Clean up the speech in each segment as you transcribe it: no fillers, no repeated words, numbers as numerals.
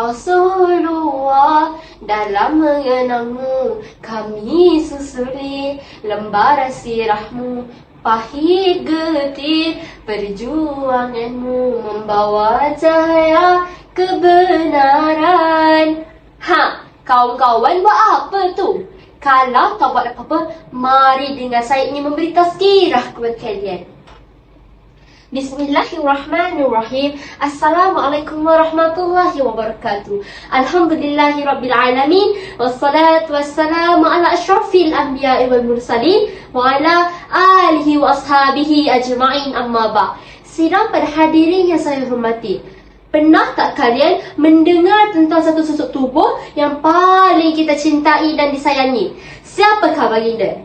Rasulullah. Dalam mengenangmu kami susuri lembaran sirahmu, pahit getir perjuanganmu membawa cahaya kebenaran. Kawan-kawan buat apa tu? Kalau tak buat apa-apa, mari dengan saya ingin memberi tazkirah kepada kalian. Bismillahirrahmanirrahim. Assalamualaikum warahmatullahi wabarakatuh. Alhamdulillahirrabbilalamin. Wassalatu wassalamu ala ashrafil anbiya'i wal mursalin wa ala alihi wa ashabihi ajma'in, amma ba'. Sidang pada hadirin yang saya hormati, pernah tak kalian mendengar tentang satu sosok tubuh yang paling kita cintai dan disayangi? Siapakah baginda?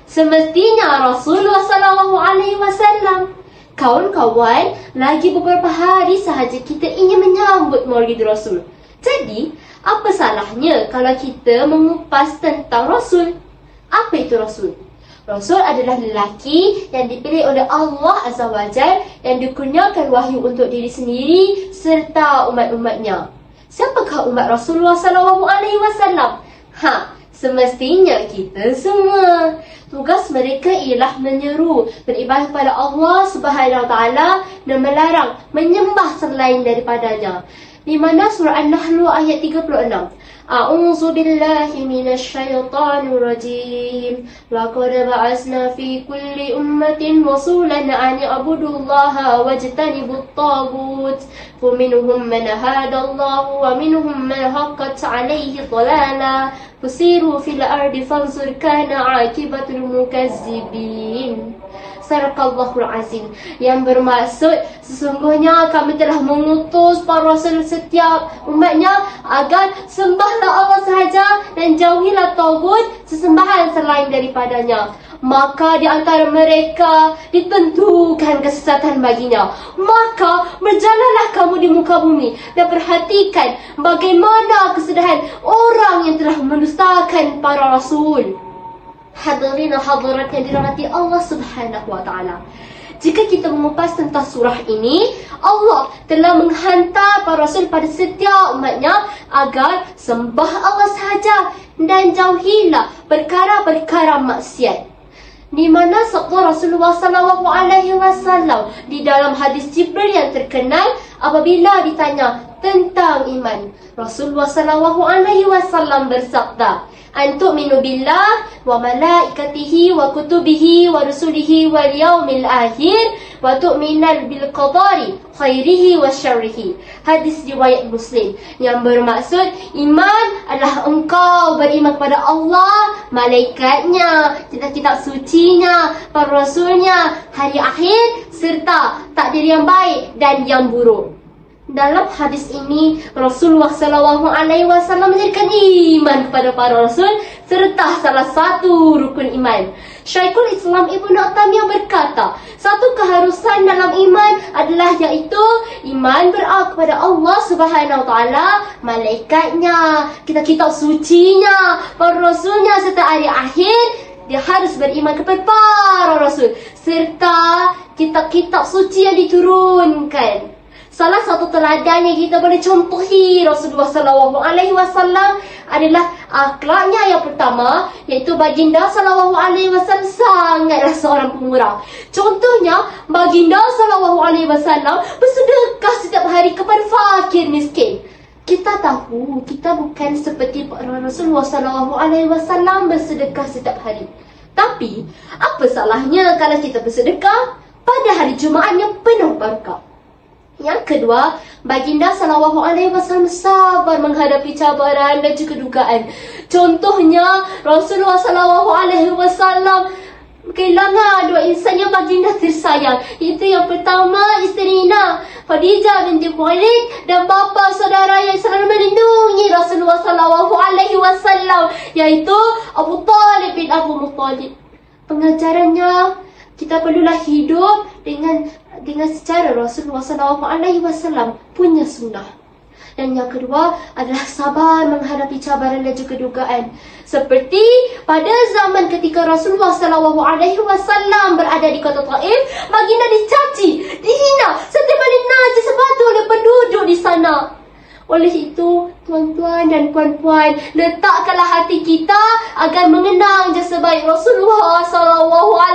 Semestinya Rasulullah SAW. Kawan-kawan, lagi beberapa hari sahaja kita ingin menyambut Maulid Rasul. Jadi, apa salahnya kalau kita mengupas tentang Rasul? Apa itu Rasul? Rasul adalah lelaki yang dipilih oleh Allah Azza wa Jalla yang dikurniakan wahyu untuk diri sendiri serta umat-umatnya. Siapakah umat Rasulullah SAW? Semestinya kita semua. Tugas mereka ialah menyeru beribadah kepada Allah Subhanahu Wa Taala dan melarang menyembah selain daripadanya. Di mana surah An-Nahl ayat 36. A'udzu billahi minasyaitonir rajim. Laqad ba'atsna fi kulli ummatin rasulan an ya'budullaha wajtanibut taghut. Faminhum man hadallahu wa minhum man haqqat 'alaihi dhalalah. Fusiru fil ardi fanzur kana 'aqibatul mukazzibin. Sadaqallahul azim. Yang bermaksud, sesungguhnya kami telah mengutus para rasul setiap umatnya agar sembahlah Allah sahaja dan jauhilah tagut, sesembahan selain daripadanya. Maka di antara mereka ditentukan kesesatan baginya. Maka berjalanlah kamu di muka bumi dan perhatikan bagaimana kesedihan orang yang telah mendustakan para rasul. Hadirin hadirat yang dirahmati Allah Subhanahu Wa Taala. Jika kita mengupas tentang surah ini, Allah telah menghantar para rasul pada setiap umatnya agar sembah Allah sahaja dan jauhilah perkara-perkara maksiat. Di mana sabda Rasulullah SAW di dalam hadis Jibril yang terkenal apabila ditanya tentang iman, Rasulullah SAW bersabda, "Antu'minu billah wa malaikatihi wa kutubihi wa rusulihi wal yaumil akhir wa tu'minal bil qadari khairihi wa syarrihi." Hadis riwayat Muslim yang bermaksud iman adalah engkau beriman kepada Allah, malaikatnya, kitab-kitab sucinya, para rasulnya, hari akhir serta takdir yang baik dan yang buruk. Dalam hadis ini, Rasulullah SAW menjadikan iman kepada para rasul serta salah satu rukun iman. Syekhul Islam Ibn Taimiyah berkata, satu keharusan dalam iman adalah iaitu iman kepada Allah Subhanahu Wa Taala, malaikatnya, kitab-kitab sucinya, para rasulnya serta hari akhir. Dia harus beriman kepada para rasul serta kitab-kitab suci yang diturunkan. Salah satu teladan yang kita boleh contohi Rasulullah SAW adalah akhlaknya yang pertama, iaitu baginda SAW sangatlah seorang pemurah. Contohnya, baginda SAW bersedekah setiap hari kepada fakir miskin. Kita tahu, kita bukan seperti Rasulullah SAW bersedekah setiap hari. Tapi, apa salahnya kalau kita bersedekah pada hari Jumaat yang penuh barakah? Yang kedua, baginda SAW sabar menghadapi cabaran dan juga dugaan. Contohnya, Rasulullah SAW kehilangan dua insan yang baginda tersayang. Itu yang pertama, isterina Khadijah binti Khuwailid dan bapa saudara yang selalu melindungi Rasulullah SAW, iaitu Abu Talib bin Abu Muttalib. Pengajarannya, kita perlulah hidup dengan secara Rasulullah SAW punya sunnah. Dan yang kedua adalah sabar menghadapi cabaran dan juga dugaan. Seperti pada zaman ketika Rasulullah SAW berada di kota Taif, baginda dicaci, dihina, setiap kali najis sebatu oleh penduduk di sana. Oleh itu, tuan-tuan dan puan-puan, letakkanlah hati kita agar mengenang jasa baik Rasulullah SAW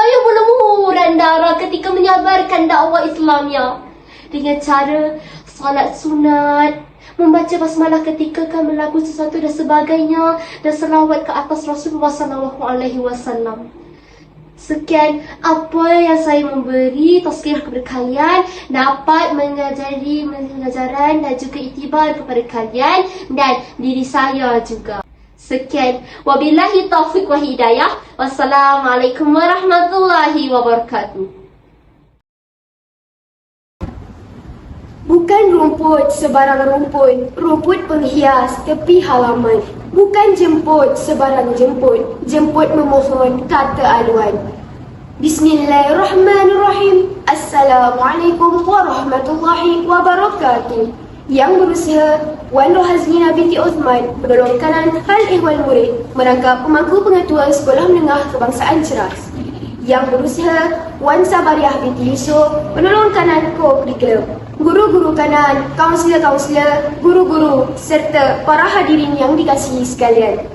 yang berlumuran darah ketika menyabarkan dakwah Islamnya. Dengan cara solat sunat, membaca basmalah ketika akan melakukan sesuatu dan sebagainya, dan selawat ke atas Rasulullah SAW. Sekian apa yang saya memberi tazkirah kepada kalian, dapat mengajari pengajaran dan juga iktibar kepada kalian dan diri saya juga. Sekian, wabillahi taufiq wa hidayah. Wassalamualaikum warahmatullahi wabarakatuh. Bukan rumput sebarang rumput, rumput penghias tepi halaman. Bukan jemput sebarang jemput, jemput memohon kata aluan. Bismillahirrahmanirrahim. Assalamualaikum warahmatullahi wabarakatuh. Yang berusaha Wan Rohazlina binti Uthman, penolong kanan Hal Ehwal Murid, merangkap pemangku pengetua Sekolah Menengah Kebangsaan Ceras. Yang berusaha Wan Sabariah binti Yusof, penolong kanan Co-Curriculum. Guru-guru kanan, kaunselor-kaunselor, guru-guru, serta para hadirin yang dikasihi sekalian.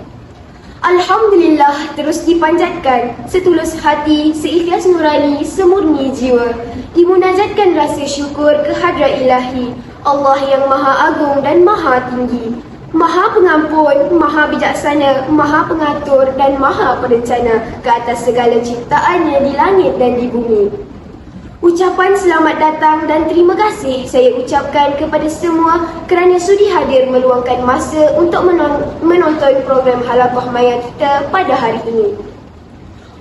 Alhamdulillah terus dipanjatkan, setulus hati, seikhlas nurani, semurni jiwa. Dimunajatkan rasa syukur ke hadrat ilahi, Allah yang maha agung dan maha tinggi, maha pengampun, maha bijaksana, maha pengatur dan maha perencana ke atas segala ciptaannya di langit dan di bumi. Ucapan selamat datang dan terima kasih saya ucapkan kepada semua kerana sudi hadir meluangkan masa untuk menonton program Halaqah Maya kita pada hari ini.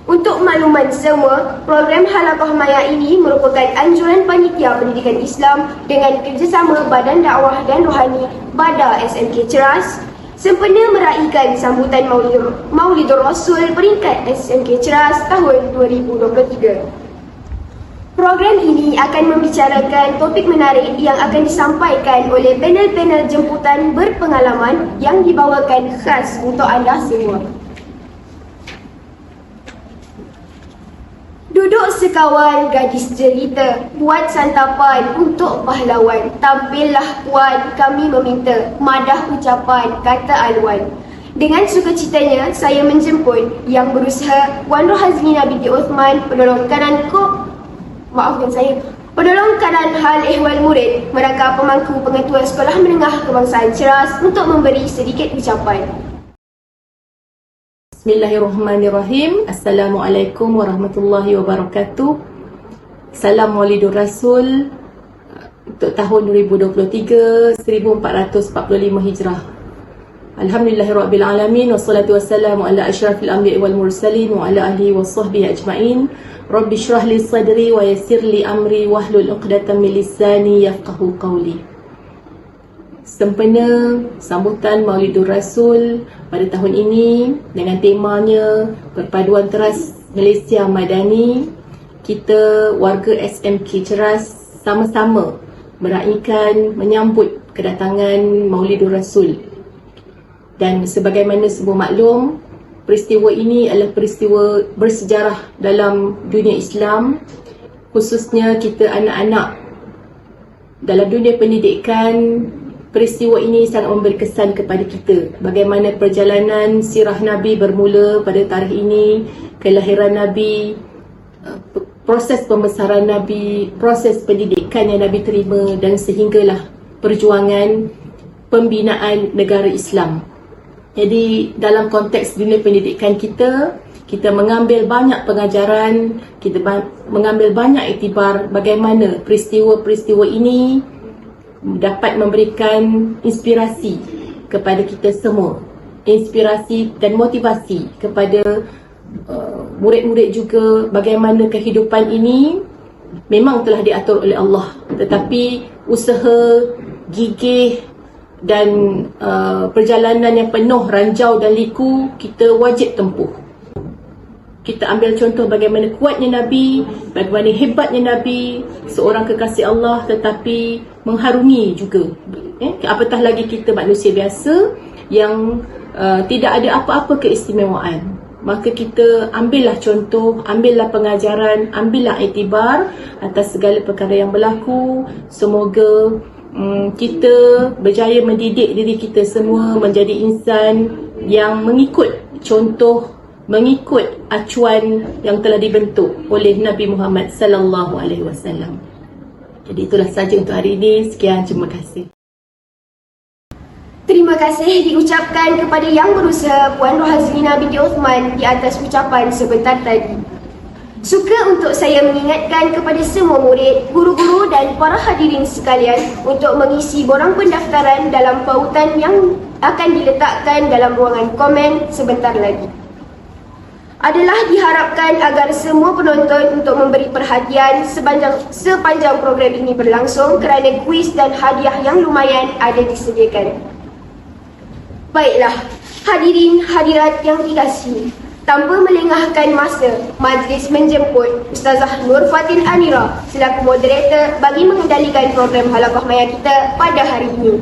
Untuk makluman semua, program Halaqah Maya ini merupakan anjuran Panitia Pendidikan Islam dengan kerjasama Badan Dakwah dan Rohani BADA SMK Ceras sempena meraihkan sambutan Maulidur Rasul peringkat SMK Ceras tahun 2023. Program ini akan membicarakan topik menarik yang akan disampaikan oleh panel-panel jemputan berpengalaman yang dibawakan khas untuk anda semua. Duduk sekawan gadis jelita, buat santapan untuk pahlawan. Tampillah puan, kami meminta, madah ucapan, kata aluan. Dengan sukacitanya, saya menjemput yang berusaha Wan Rohazlina binti Uthman, penolong kanan penolong kanan Hal Ehwal Murid, merangkap pemangku pengetua Sekolah Menengah Kebangsaan Ceras untuk memberi sedikit ucapan. Bismillahirrahmanirrahim. Assalamualaikum warahmatullahi wabarakatuh. Salam Maulidur Rasul untuk tahun 2023 1445 Hijrah. Alhamdulillahirabbil alamin, wassalatu wassalamu ala asyrafil anbiya'i wal mursalin wa ala alihi washabbihi ajmain. Rabbi shrah li sadri wa yassir li amri wahlul 'uqdatam min lisani yafqahu qawli. Sempena sambutan Maulidur Rasul pada tahun ini dengan temanya Perpaduan Teras Malaysia Madani, kita warga SMK Ceras sama-sama meraihkan menyambut kedatangan Maulidur Rasul. Dan sebagaimana semua maklum, peristiwa ini adalah peristiwa bersejarah dalam dunia Islam, khususnya kita anak-anak. Dalam dunia pendidikan, peristiwa ini sangat memberi kesan kepada kita. Bagaimana perjalanan sirah Nabi bermula pada tarikh ini, kelahiran Nabi, proses pembesaran Nabi, proses pendidikan yang Nabi terima, dan sehinggalah perjuangan pembinaan negara Islam. Jadi dalam konteks dunia pendidikan kita mengambil banyak pengajaran, kita mengambil banyak iktibar bagaimana peristiwa-peristiwa ini dapat memberikan inspirasi kepada kita semua. Inspirasi dan motivasi kepada murid-murid juga bagaimana kehidupan ini memang telah diatur oleh Allah. Tetapi usaha, gigih dan perjalanan yang penuh ranjau dan liku kita wajib tempuh. Kita ambil contoh bagaimana kuatnya Nabi, bagaimana hebatnya Nabi, seorang kekasih Allah tetapi mengharungi juga. Apatah lagi kita manusia biasa yang tidak ada apa-apa keistimewaan. Maka kita ambillah contoh, ambillah pengajaran, ambillah iktibar atas segala perkara yang berlaku. Semoga kita berjaya mendidik diri kita semua menjadi insan yang mengikut contoh, mengikut acuan yang telah dibentuk oleh Nabi Muhammad sallallahu alaihi wasallam. Jadi itulah saja untuk hari ini. Sekian, terima kasih. Terima kasih diucapkan kepada yang berusaha Puan Rohazlina binti Uthman di atas ucapan sebentar tadi. Suka untuk saya mengingatkan kepada semua murid, guru-guru dan para hadirin sekalian untuk mengisi borang pendaftaran dalam pautan yang akan diletakkan dalam ruangan komen sebentar lagi. Adalah diharapkan agar semua penonton untuk memberi perhatian sepanjang program ini berlangsung kerana kuis dan hadiah yang lumayan ada disediakan. Baiklah, hadirin hadirat yang dikasihi, tanpa melengahkan masa, majlis menjemput Ustazah Nur Fatin Anira selaku moderator bagi mengendalikan program Halaqah Maya kita pada hari ini.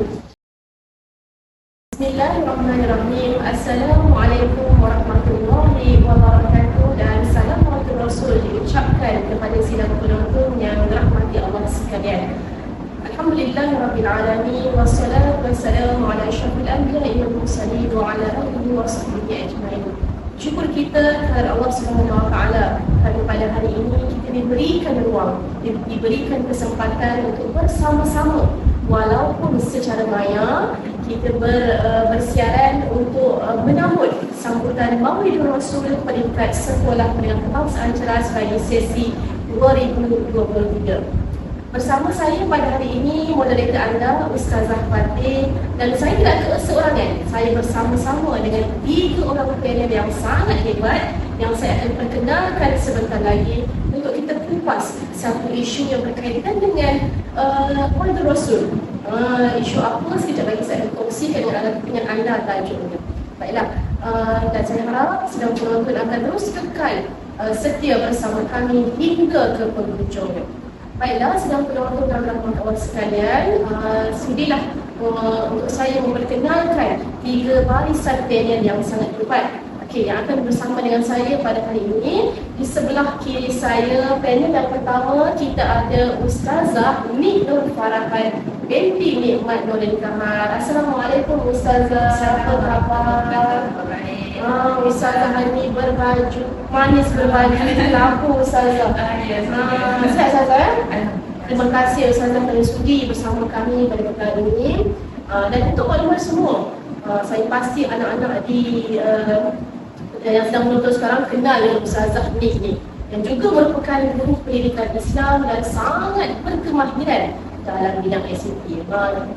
Bismillahirrahmanirrahim. Assalamualaikum warahmatullahi wabarakatuh dan salam Rasul diucapkan kepada sidang penonton yang dirahmati Allah sekalian. Alhamdulillahirabbil alamin wassalatu wassalamu ala asyrafil anbiya'i wal mursalin wa ala alihi wa sahbihi ajma'in. Syukur kita kepada Allah Subhanahu wa taala kerana pada hari ini kita diberikan ruang, diberikan kesempatan untuk bersama-sama walaupun secara maya kita bersiaran untuk menyambut sambutan Maulidur Rasul peringkat Sekolah Menengah Kebangsaan Ceras bagi sesi 2023. Bersama saya pada hari ini moderator anda Ustazah Fatin, dan saya tidak keseorangan. Saya bersama-sama dengan 3 orang panel yang sangat hebat yang saya akan perkenalkan sebentar lagi untuk kita kupas satu isu yang berkaitan dengan Maulidur Rasul. Isu apa sekejap lagi saya akan kongsikan dengan anda tajuknya. Baiklah, dan saya harap sedang penonton akan terus kekal setia bersama kami hingga ke penghujung. Baiklah, sedang penonton dan rahmat Allah sekalian, sudilah untuk saya memperkenalkan 3 barisan panel yang sangat hebat. Okey, yang akan bersama dengan saya pada hari ini. Di sebelah kiri saya, panel yang pertama kita ada Ustazah Nik Nur Farahan binti Nikmat Nurul Kamar. Assalamualaikum Ustazah. Apa khabar? Ustazah ni berbaju manis, berbaju lampu Ustazah. Sihat Ustazah? Terima kasih Ustazah kerana sudi bersama kami pada kali ini. Dan untuk maklumat semua, saya pasti anak-anak yang sedang menonton sekarang kenal dengan Ustazah Nik ni, yang juga merupakan guru pendidikan Islam dan sangat berkemahiran dalam bidang ICT.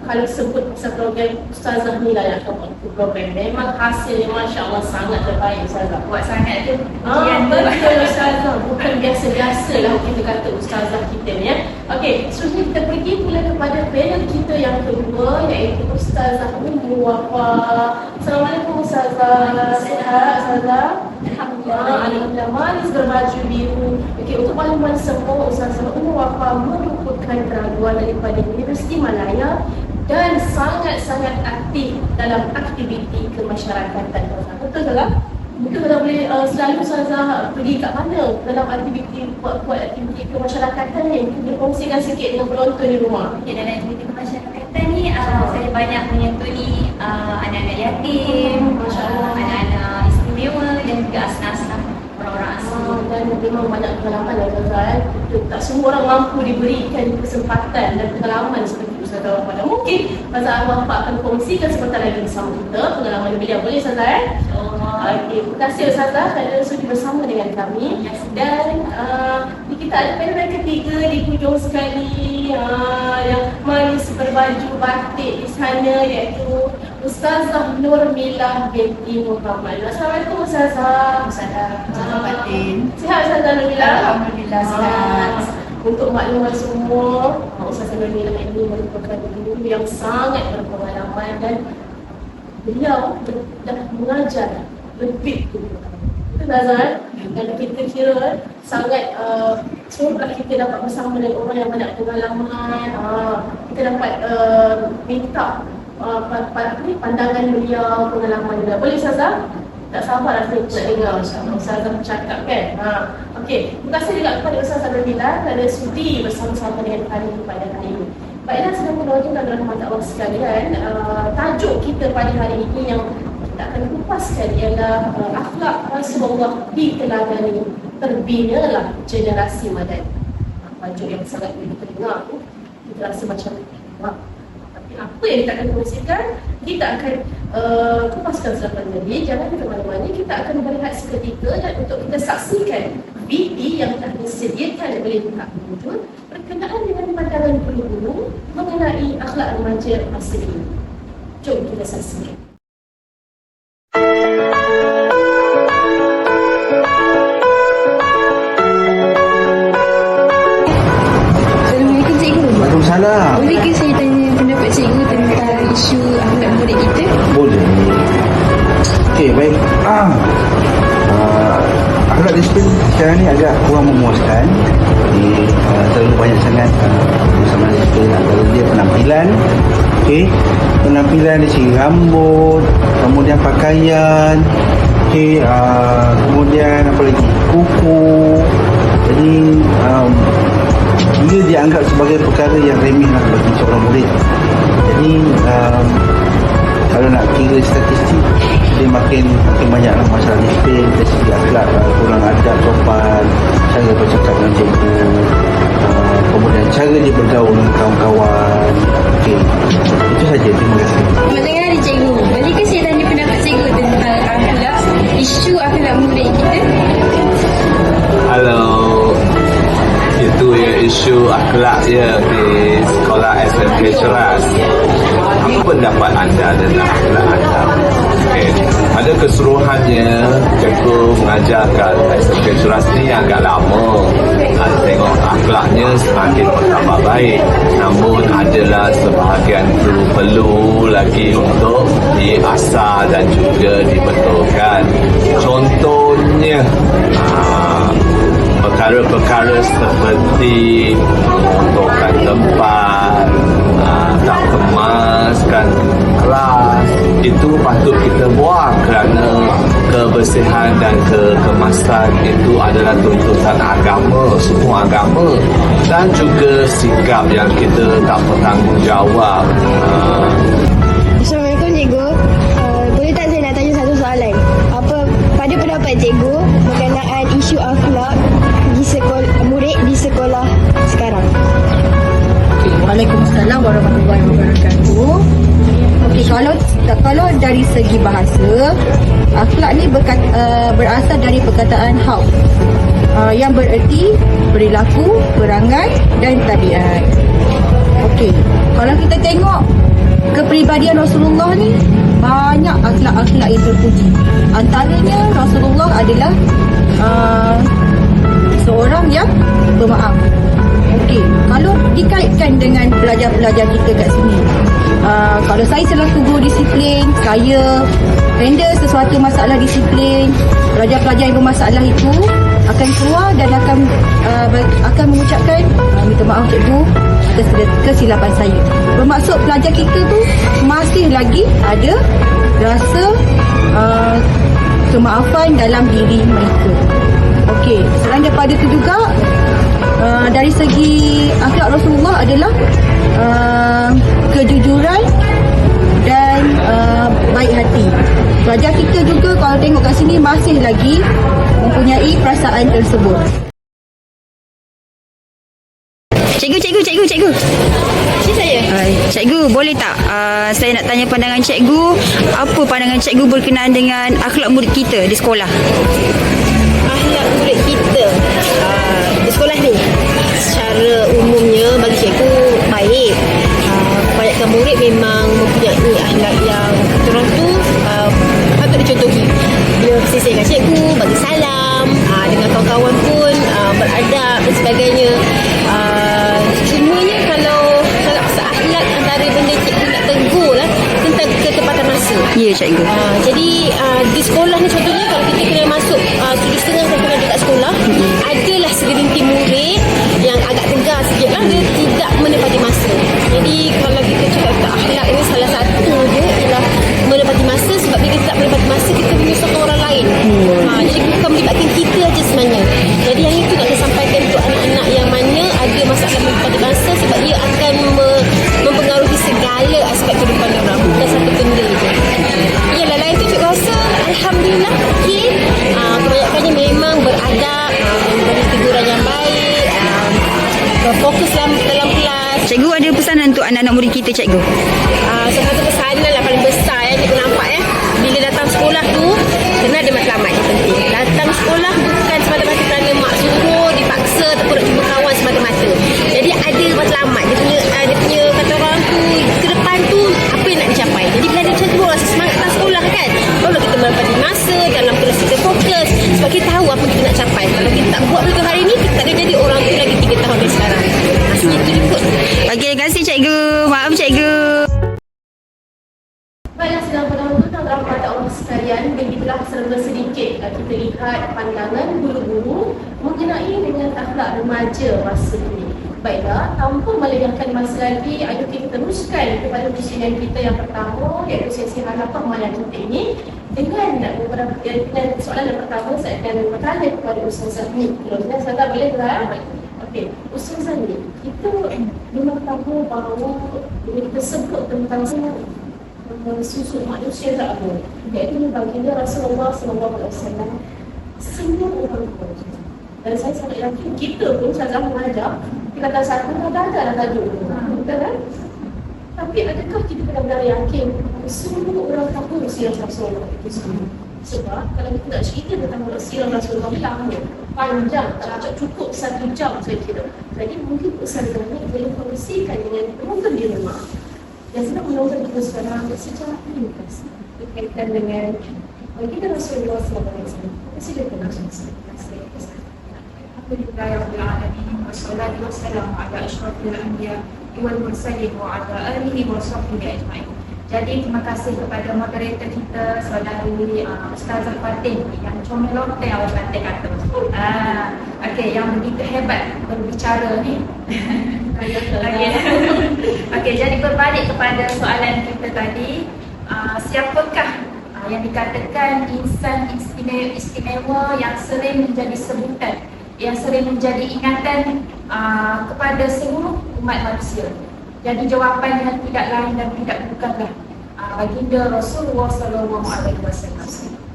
Kalau sebut pasal program Ustazah ni lah yang akan program, memang hasilnya Masya Allah sangat terbaik Ustazah. Buat sangat tu Betul Ustazah, bukan biasa-biasa lah kita kata Ustazah kita ni ya. Okey, seterusnya kita pergi pula kepada panel kita yang kedua, iaitu Ustazah Ummu Wafa. Assalamualaikum Ustazah. Sihat Ustazah? Alhamdulillah, manis berbaju biru. Okey, untuk makluman semua, Ustazah Ummu Wafa merupakan graduan daripada Universiti Malaya dan sangat-sangat aktif dalam aktiviti kemasyarakatan. Betul tak? Mungkin kalau boleh selalu Ustazah pergi kat mana dalam aktiviti, buat aktiviti kemasyarakatan ni, mungkin berkongsikan sikit dengan penonton di rumah. Okay, dalam aktiviti kemasyarakatan ni saya banyak menyentuhi anak-anak yatim, anak-anak istimewa dan juga asnaf-asnaf orang-orang asli. Dan memang banyak pengalaman ya Ustazah. Tak semua orang mampu diberikan kesempatan dan pengalaman seperti Ustazah Wafa. Mungkin Ustazah Wafa akan kongsikan sebentar lagi bersama kita pengalaman beliau. Boleh Ustazah? Okey, terima kasih Ustazah kerana sudi bersama dengan kami. Dan kita ada panel ketiga di hujung sekali yang manis berbaju batik di sana, iaitu Ustazah Nurmilah binti Muhammad. Assalamualaikum Ustazah. Ustazah Fatin. Sihat Ustazah Nurmilah? Alhamdulillah sihat. Untuk maklumat semua, Ustazah Nurmilah ini merupakan guru yang sangat berpengalaman dan beliau dah mengajar lebih dulu. Ustazah, dan kita kira sangat semoga kita dapat bersama dengan orang yang banyak pengalaman. Kita dapat minta pandangan beliau, pengalaman beliau. Boleh Ustazah? Tak sabar rasanya nak dengar Ustazah bercakap kan. Okey, terima kasih juga kepada Ustazah Nurmilah kerana sudi bersama-sama dengan kami pada hari ini. Baiklah, sedang penonton dan rahmat Allah sekalian, tajuk kita pada hari ini yang kita akan kupaskan ialah akhlak Rasulullah di teladan terbinalah generasi madani. Tajuk yang sangat didengar tu, kita rasa macam wah. Tapi apa yang kita akan kongsikan, kita akan kupaskan selepas ini. Jangan ke mana-mana, kita akan berehat seketika dan untuk kita saksikan video yang telah disediakan oleh pihak penonton berkenaan dengan pandangan guru-guru mengenai akhlak remaja masa ini. Jom kita saksikan. Assalamualaikum cikgu. Waalaikumsalam. Boleh ke saya tanya pendapat cikgu tentang isu akhlak murid kita? Boleh. Okey, baik. Akhlak disiplin sekarang ni agak kurang memuaskan. Terlalu banyak sangat bersama disiplin antara dia penampilan. Okey, penampilan dari segi rambut, kemudian pakaian, okey, kemudian apa lagi? Kuku. Jadi ia dianggap sebagai perkara yang remeh lah bagi seorang murid. Jadi kalau nak kira statistik, dia makin banyaklah masalah disiplin dari segi akhlak, kurang adab, sopan, cara bercakap dengan cikgu, kemudian cara dia bergaul dengan kawan-kawan. Okey, itu saja. Terima kasih. Selamat hari cikgu. Boleh ke saya tanya pendapat cikgu tentang akhlak, isu akhlak murid kita? Halo, itu ya isu akhlak ya di sekolah SMK Ceras. Apa pendapat anda tentang akhlak anda? Okay. Pada keseluruhannya, cikgu mengajarkan SMK Ceras ni agak lama. Tengok akhlaknya semakin bertambah baik. Namun adalah sebahagian perlu lagi untuk diasah dan juga dibetulkan. Contohnya, perkara-perkara seperti mengotorkan tempat, tak kemaskan kelas, itu patut kita buang kerana kebersihan dan kekemasan itu adalah tuntutan agama, semua agama, dan juga sikap yang kita tak bertanggungjawab. Assalamualaikum cikgu. Boleh tak saya nak tanya satu soalan? Pada pendapat cikgu berkenaan isu akhlak di sekolah murid di sekolah sekarang? Waalaikumsalam warahmatullahi wabarakatuh. Okey, kalau dari segi bahasa, akhlak ni berasal dari perkataan how, yang bererti perilaku, perangai dan tabiat. Okey, kalau kita tengok kepribadian Rasulullah ni, banyak akhlak-akhlak yang terpuji. Antaranya Rasulullah adalah seorang yang pemaaf. Okey, kalau dikaitkan dengan pelajar-pelajar kita kat sini, kalau saya selaku guru disiplin, saya handle sesuatu masalah disiplin, pelajar-pelajar yang bermasalah itu akan keluar dan akan mengucapkan minta maaf cikgu atas kesilapan saya. Bermaksud pelajar kita tu masih lagi ada rasa kemaafan dalam diri mereka. Okey, selain daripada itu juga dari segi akhlak Rasulullah adalah kejujuran dan baik hati. Pelajar kita juga kalau tengok kat sini masih lagi mempunyai perasaan tersebut. Cikgu. Cikgu, boleh tak saya nak tanya pandangan cikgu, apa pandangan cikgu berkenaan dengan akhlak murid kita di sekolah? Akhlak murid kita di sekolah ni secara umumnya bagi cikgu baik. Kebanyakan murid memang mempunyai akhlak yang orang tu patut dicontohi. Dia bersisihkan cikgu, bagi salam, dengan kawan-kawan pun beradab dan sebagainya. Cumanya kalau pasal akhlak, antara benda cikgu nak tegur lah tentang ketepatan masa. Ya cikgu. Jadi di sekolah ni contohnya kalau kita kena masuk 7:30 saya kena dekat sekolah, adalah segelintir murid yang agak tegar sikit lah, dia tidak menepati masa. Jadi kalau kita cakap tentang akhlak ini, salah satu dia ialah menepati masa. Sebab bila kita tak menepati masa, kita menyusahkan orang lain. Jadi bukan melibatkan kita aja sebenarnya. Jadi yang itu nak saya sampaikan untuk anak-anak yang mana ada masalah menepati masa, sebab dia akan segala aspek kehidupan orang, bukan satu benda je. Yalah, lain tu cikgu rasa alhamdulillah okey. Kebanyakannya memang beradab, memberi teguran yang baik, berfokus dalam kelas. Cikgu ada pesanan untuk anak-anak murid kita, cikgu? Salah satu pesanan lah paling besar yang cikgu nampak bila datang sekolah tu kena ada matlamat yang penting. Datang sekolah bukan semata-mata kerana mak suruh, dipaksa ataupun nak jumpa kawan semata-mata. Jadi ada matlamat, dia punya kata orang tu ke depan tu apa yang nak dicapai. Jadi bila ada macam tu rasa semangat datang sekolah kan, baru kita menempati masa dalam kelas kita fokus sebab kita tahu apa kita nak capai. Kalau kita tak buat benda hari ni, kita tak akan jadi orang tu lagi 3 tahun dari sekarang. Maksudnya itu je kot. Okey, terima kasih cikgu. Maaf cikgu. Baiklah, sedang penonton dan rahmat Allah sekalian, begitulah serba sedikit kita lihat pandangan guru-guru mengenai dengan akhlak remaja masa ini. Baiklah, tanpa melengahkan masa lagi, ayo kita teruskan kepada ujian kita yang pertama, iaitu sesi harapan malam kita ini. Dengan soalan yang pertama, saya akan bertanya kepada Ustazah ni. Ustazah boleh tak? Okey, Ustazah ni, kita memang tahu bahawa bila kita sebut tentang susuk manusia tak apa, iaitu baginda Rasulullah SAW, semua orang tahu. Dan saya sangat yakin kita pun Ustazah mengajar tingkatan 1 dah ada tajuk, betul kan? Tapi adakah kita benar-benar yakin semua orang tahu sirah Rasulullah itu semua? Sebab kalau kita nak cerita tentang sirah Rasulullah ni lama, panjang, tak cukup 1 jam saya kira. Jadi mungkin Ustazah ni boleh kongsikan dengan penonton di rumah yang sedang menonton kita sekarang secara ringkas berkaitan dengan baginda Rasulullah SAW. Silakan Ustazah. Alhamdulillahirrahmanirrahim. Wassalatu wassalamu ala asyrafil anbiya wal mursalin wa ala alihi wa sahbihi ajma'in. Jadi terima kasih kepada moderator kita, saudari Ustazah Fatin yang comel lonteng awak Fatin kata. Okey, yang begitu hebat berbicara ni. Okey, jadi berbalik kepada soalan kita tadi, siapakah yang dikatakan insan istimewa yang sering menjadi sebutan, yang sering menjadi ingatan kepada seluruh umat manusia? Jadi jawapannya tidak lain dan tidak bukanlah baginda Rasulullah SAW.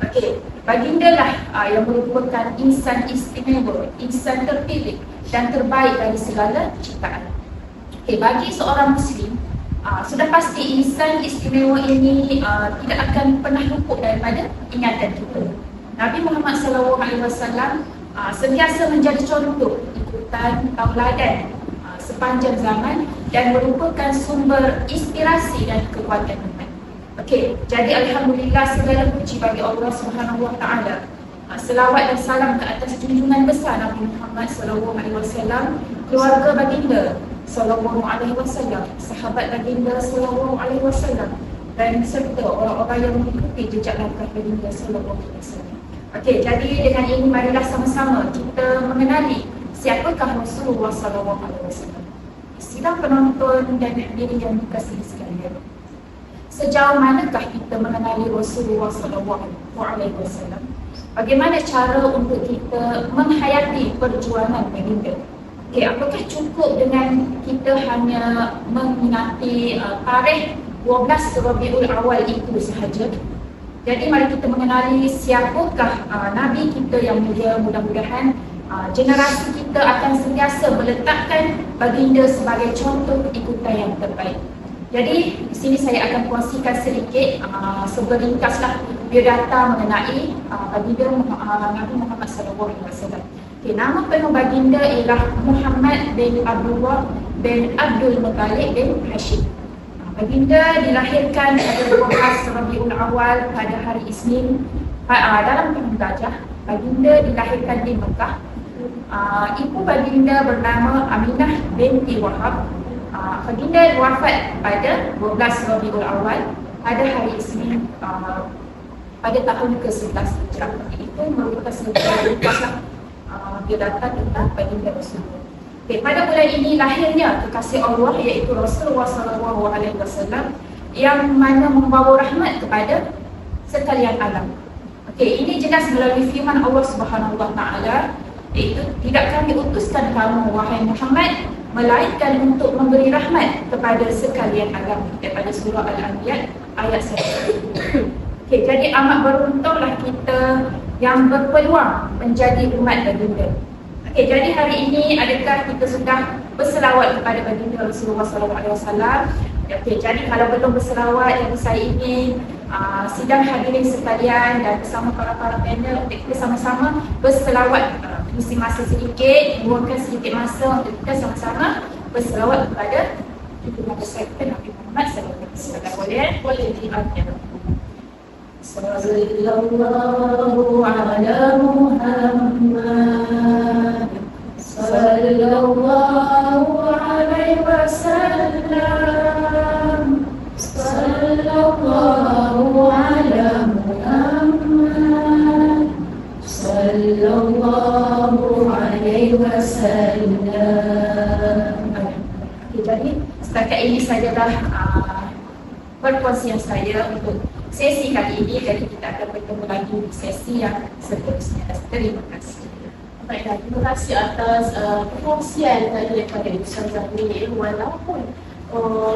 Okey, baginda lah yang merupakan insan istimewa, insan terpilih dan terbaik dari segala ciptaan. Okey, bagi seorang Muslim, sudah pasti insan istimewa ini tidak akan pernah luput daripada ingatan kita. Nabi Muhammad SAW sentiasa menjadi contoh, ikutan, tauladan sepanjang zaman dan merupakan sumber inspirasi dan kekuatan iman. Okey, jadi alhamdulillah segala puji bagi Allah Subhanahu Wa Taala. Selawat dan salam ke atas junjungan besar Nabi Muhammad SAW, keluarga baginda SAW, sahabat baginda SAW, dan serta orang-orang yang mengikuti jejak langkah baginda SAW. Okey, jadi dengan ini marilah sama-sama kita mengenali siapakah Rasulullah SAW. Sidang penonton dan hadirin yang dikasihi sekalian, sejauh manakah kita mengenali Rasulullah SAW? Bagaimana cara untuk kita menghayati perjuangan baginda? Okey, apakah cukup dengan kita hanya mengingati tarikh 12 Rabiul Awal itu sahaja? Jadi mari kita mengenali siapakah Nabi kita yang mulia. Mudah-mudahan generasi kita akan sentiasa meletakkan baginda sebagai contoh ikutan yang terbaik. Jadi di sini saya akan kongsikan sedikit seberingkaslah biodata mengenai baginda Nabi Muhammad SAW. Okay, nama penuh baginda ialah Muhammad bin Abdullah bin Abdul Muttalib bin Hashim. Baginda dilahirkan pada 12 Rabiul Awal pada hari Isnin dalam tahun Gajah. Baginda dilahirkan di Mekah. Ibu baginda bernama Aminah binti Wahab. Baginda wafat pada 12 Rabiul Awal pada hari Isnin pada tahun ke-11 Hijrah. Itu merupakan sebuah biodata tentang baginda Rasulullah. Okay, pada bulan ini lahirnya kekasih Allah iaitu Rasulullah SAW yang mana membawa rahmat kepada sekalian alam. Okey, ini jelas melalui firman Allah Subhanahu Wa Taala, iaitu tidak kami utuskan kamu wahai Muhammad melainkan untuk memberi rahmat kepada sekalian alam, daripada surah Al-Anbiya ayat 1. Okey, jadi amat beruntunglah kita yang berpeluang menjadi umat baginda. Okey, jadi hari ini adakah kita sudah berselawat kepada baginda Rasulullah SAW? Okey, jadi kalau belum berselawat, jadi saya ingin sidang hadirin sekalian dan bersama para panel untuk kita sama-sama berselawat, isi masa sedikit, luangkan sedikit masa untuk kita sama-sama berselawat kepada Nabi Muhammad SAW. Boleh diambil. Sallallahu ala Muhammad sallallahu alaihi wasallam sallallahu ala Muhammad sallallahu alaihi wasallam. Jadi setakat ini sajalah perkongsian saya untuk sesi kali ini. Jadi kita akan bertemu lagi di sesi yang seterusnya. Terima kasih. Baiklah, terima kasih atas perkongsian tadi daripada Ustazah ni. Walaupun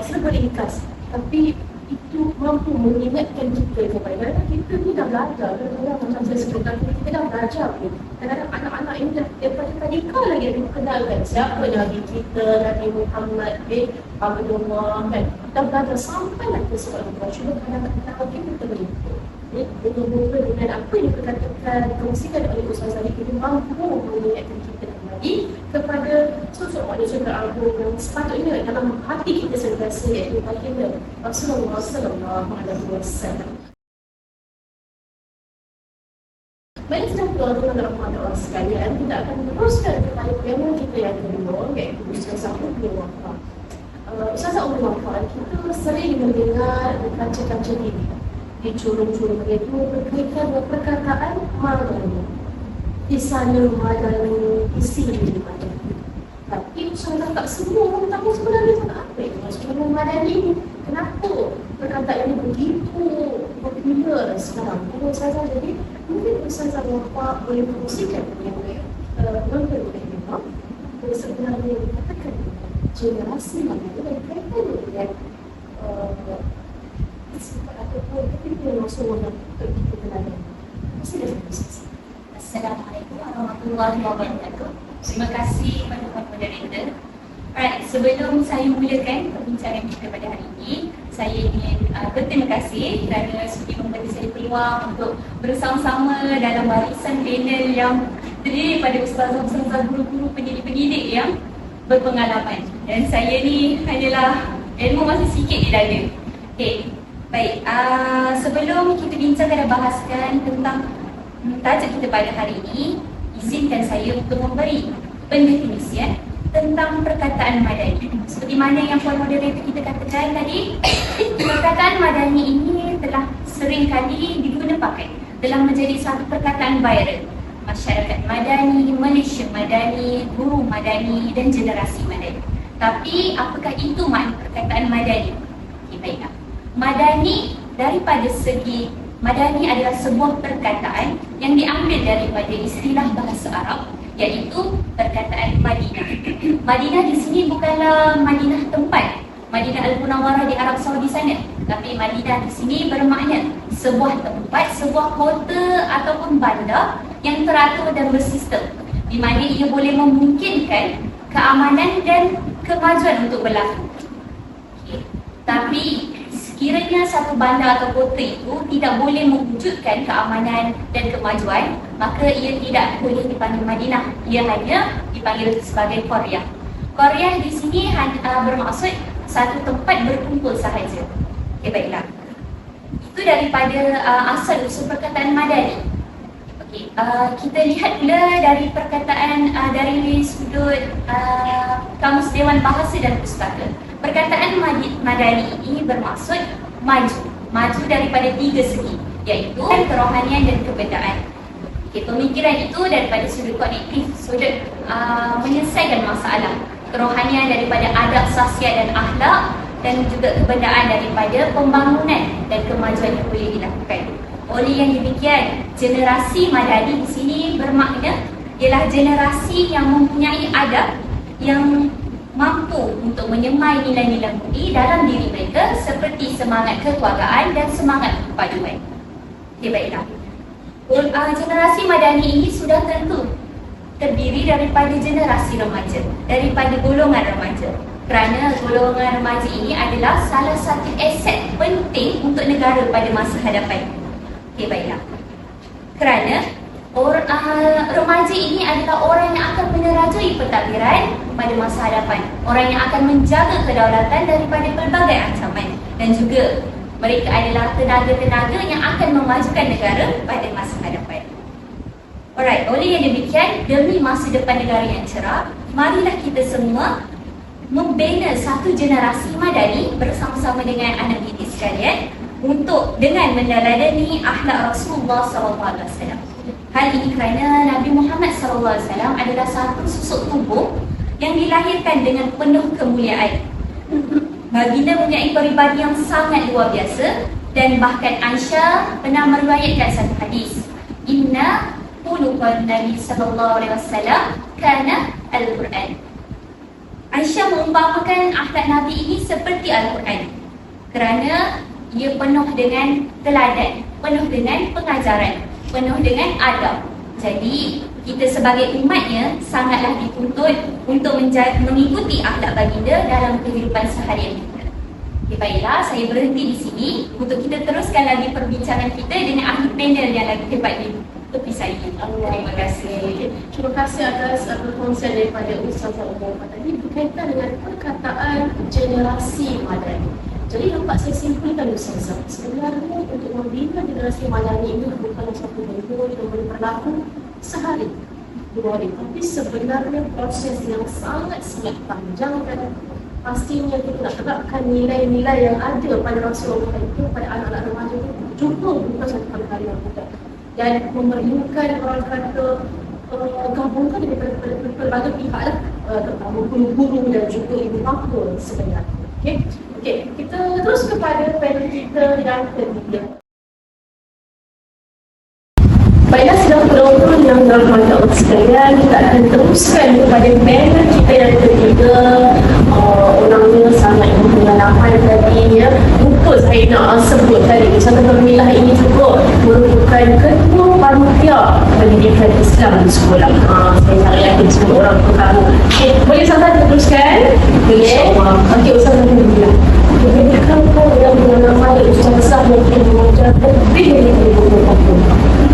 serba ringkas, tapi itu mampu mengingatkan kita kepada kita ni dah belajar. Kadang-kadang macam saya sebutkan, kita dah belajar pun. Kadang-kadang anak-anak ini dah daripada tadika lagi dikenalkan siapa Nabi kita, Nabi Muhammad bin Abdullah kan. Dah belajar sampailah ke soalan Allah. Cuba kadang-kadang kita berikut. Moga-moga dengan apa yang dikatakan, dikongsikan oleh Ustazah ni, kita mampu mengingatkan kita kembali kepada sosok manusia teragung yang sepatutnya dalam hati kita sentiasa, iaitu baginda Rasulullah SAW. Baik, tuan-tuan dan puan-puan sekalian, kita akan meneruskan kepada tema kita yang kedua, iaitu Ustazah Ummul Wafa. Ustazah Ummul Wafa, kita sering mendengar kaca-kaca ini di curung-curung itu berkaitan dengan perkataan madani. Di sana madani, di sini madani. Tapi Ustazah tak semua orang tahu sebenarnya apa yang maksudnya madani ini. Kenapa perkataan ini begitu popular sekarang? Ustazah, jadi mungkin Ustazah Wafa boleh berkongsikan dengan nonton memang sebenarnya dikatakan generasi madani dan kaitan dengan sifat ataupun kepentingan Rasulullah untuk kita berada. Assalamualaikum warahmatullahi wabarakatuh. Terima kasih kepada moderator. Alright, sebelum saya mulakan perbincangan kita pada hari ini, saya ingin berterima kasih kerana sudi memberi saya peluang untuk bersama-sama dalam barisan panel yang terdiri daripada ustazah-ustazah, guru-guru, pendidik-pendidik yang berpengalaman. Dan saya ni hanyalah ilmu masih sikit di dada. Okey. Baik, sebelum kita bincangkan dan bahaskan tentang tajuk kita pada hari ini, izinkan saya untuk memberi pendefinisian tentang perkataan madani. Seperti mana yang puan moderator kita katakan tadi, perkataan madani ini telah sering kali diguna pakai dalam menjadi satu perkataan viral. Masyarakat madani, Malaysia madani, guru madani dan generasi madani. Tapi apakah itu makna perkataan madani? Okay, baiklah. Madani daripada segi madani adalah sebuah perkataan yang diambil daripada istilah bahasa Arab, iaitu perkataan Madinah. Madinah di sini bukanlah Madinah tempat, Madinah Al-Munawwarah di Arab Saudi sana, tapi Madinah di sini bermakna sebuah tempat, sebuah kota ataupun bandar yang teratur dan bersistem, di mana ia boleh memungkinkan keamanan dan kemajuan untuk berlaku. Okay. Tapi sekiranya satu bandar atau kota itu tidak boleh mewujudkan keamanan dan kemajuan, maka ia tidak boleh dipanggil Madinah. Ia hanya dipanggil sebagai Qaryah. Qaryah di sini bermaksud satu tempat berkumpul sahaja. Okay, baiklah. Itu daripada asal usul perkataan madani. Okay, kita lihat pula dari perkataan dari sudut Kamus Dewan Bahasa dan Pustaka. Perkataan madani ini bermaksud maju daripada tiga segi, iaitu kerohanian dan kebendaan. Okay, pemikiran itu daripada sudut kognitif, sudut menyelesaikan masalah. Kerohanian daripada adab, sasiat dan akhlak, dan juga kebendaan daripada pembangunan dan kemajuan yang boleh dilakukan. Oleh yang demikian, generasi madani di sini bermakna ialah generasi yang mempunyai adab, yang mampu untuk menyemai nilai-nilai mulia dalam diri mereka seperti semangat kekeluargaan dan semangat kepaduan. Okay, baiklah. Generasi Madani ini sudah tentu terdiri daripada generasi remaja, daripada golongan remaja. Kerana golongan remaja ini adalah salah satu aset penting untuk negara pada masa hadapan. Okay, baiklah. Kerana remaja ini adalah orang yang akan menerajui pentadbiran pada masa hadapan, orang yang akan menjaga kedaulatan daripada pelbagai ancaman, dan juga mereka adalah tenaga-tenaga yang akan memajukan negara pada masa hadapan. Alright, oleh yang demikian, demi masa depan negara yang cerah, marilah kita semua membina satu generasi Madani bersama-sama dengan anak didik sekalian untuk dengan meneladani akhlak Rasulullah SAW. Hal ini kerana Nabi Muhammad SAW adalah satu susuk tubuh yang dilahirkan dengan penuh kemuliaan. Baginda mempunyai peribadi yang sangat luar biasa, dan bahkan Aisyah pernah meriwayatkan satu hadis, Inna khuluqan Nabi SAW kana Al-Quran. Aisyah mengumpamakan akhlak Nabi ini seperti Al-Quran kerana ia penuh dengan teladan, penuh dengan pengajaran, penuh dengan adab. Jadi kita sebagai umatnya sangatlah dituntut untuk mengikuti akhlak baginda dalam kehidupan seharian kita. Okay, baiklah, saya berhenti di sini untuk kita teruskan lagi perbincangan kita dengan ahli panel yang lagi hebat di tepi saya. Terima kasih. Terima kasih atas perkongsian daripada Ustazah Umar tadi berkaitan dengan perkataan generasi Madani. Jadi nampak saya simpulkan Ustazah, sebenarnya untuk membina generasi Madani ini bukanlah satu benda yang boleh berlaku sehari, 2 hari, tapi sebenarnya proses yang sangat-sangat panjang, dan pastinya kita nak terapkan nilai-nilai yang ada pada Rasulullah itu pada anak-anak remaja itu juga bukan satu perkara yang mudah, dan memerlukan orang kata gabungan daripada pelbagai pihak lah, terutama guru-guru dan juga ibu bapa sebenarnya. Okey, kita terus kepada panel kita yang ketiga. Baiklah, sedang penonton yang dirahmati Allah sekalian, kita akan teruskan kepada panel kita yang ketiga. Orangnya sangat berpengalaman tadi ya. Lupa saya nak sebut tadi, Ustazah Nurmilah ini juga merupakan ketua panitia pendidikan Islam di sekolah. Saya tak yakin semua orang pun tahu. Okay, boleh Ustazah teruskan? Boleh. Okey, Ustazah Nurmilah. Kebanyakan kau yang mengenai Ustazah yang mengajar lebih dari 20 tahun.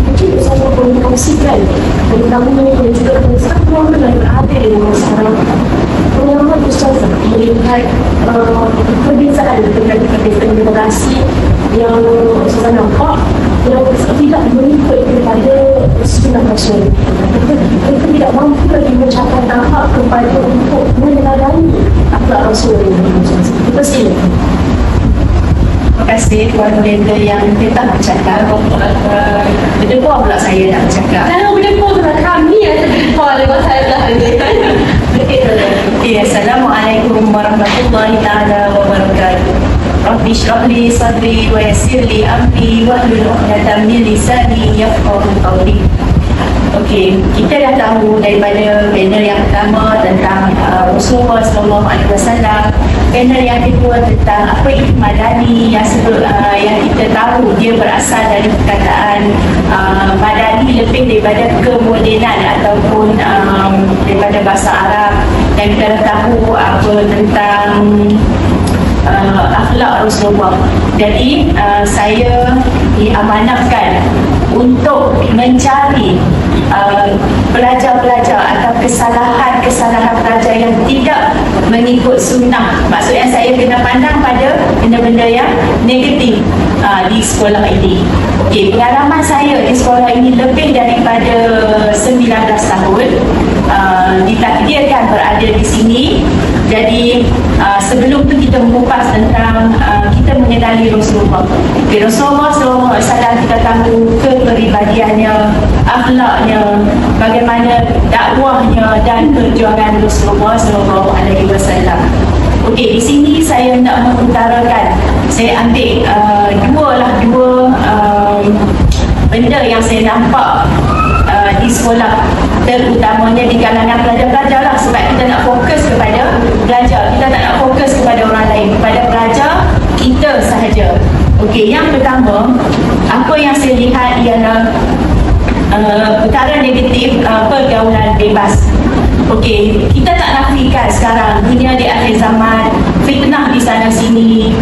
Mungkin Ustazah boleh kongsikan tentangnya dan juga tentang keluarga yang berada di masyarakat. Pengalaman Ustazah melihat perbezaan perbezaan generasi yang Ustazah nampak yang tidak mengikut kepada sunnah Rasul. Mereka tidak mampu lagi mencapai tahap kepada untuk meneladani akhlak Rasul. Terima kasih. Terima kasih Tuan Moderator yang kita bercakap. Berdepor pula saya nak bercakap. Kalau berdepor pula kami yang berdepor lewat saya lah. Assalamualaikum warahmatullahi ta'ala wabarakatuh. Rabbi shrah li sadri wa yassir li amri wahlul 'uqdatam min lisani yafqahu qawli. Okey, kita dah tahu daripada panel yang pertama tentang Rasulullah SAW. Panel yang kedua tentang apa itu Madani, yang kita tahu dia berasal dari perkataan Madani lebih daripada kemodenan ataupun daripada bahasa Arab, dan kita dah tahu apa tentang akhlak Rasulullah. Jadi saya diamanahkan untuk mencari pelajar-pelajar atau kesalahan-kesalahan pelajar yang tidak mengikut sunnah. Maksudnya saya kena pandang pada benda-benda yang negatif di sekolah ini. Okey, pengalaman saya di sekolah ini lebih daripada 19 tahun. Ditakdirkan berada di sini. Jadi sebelum tu kita mengupas tentang kita mengenali Rasulullah. Rasulullah SAW kita tahu kepribadiannya, akhlaknya, bagaimana dakwahnya dan perjuangan Rasulullah SAW. Okey, di sini saya nak mengutarakan, saya ambil dua benda yang saya nampak di sekolah, terutamanya di kalangan pelajar-pelajar lah, sebab kita nak fokus kepada pelajar saja. Okey, yang pertama, apa yang saya lihat ialah perkara negatif pergaulan bebas. Okey, kita tak nafikan sekarang dunia di akhir zaman, fitnah di sana sini,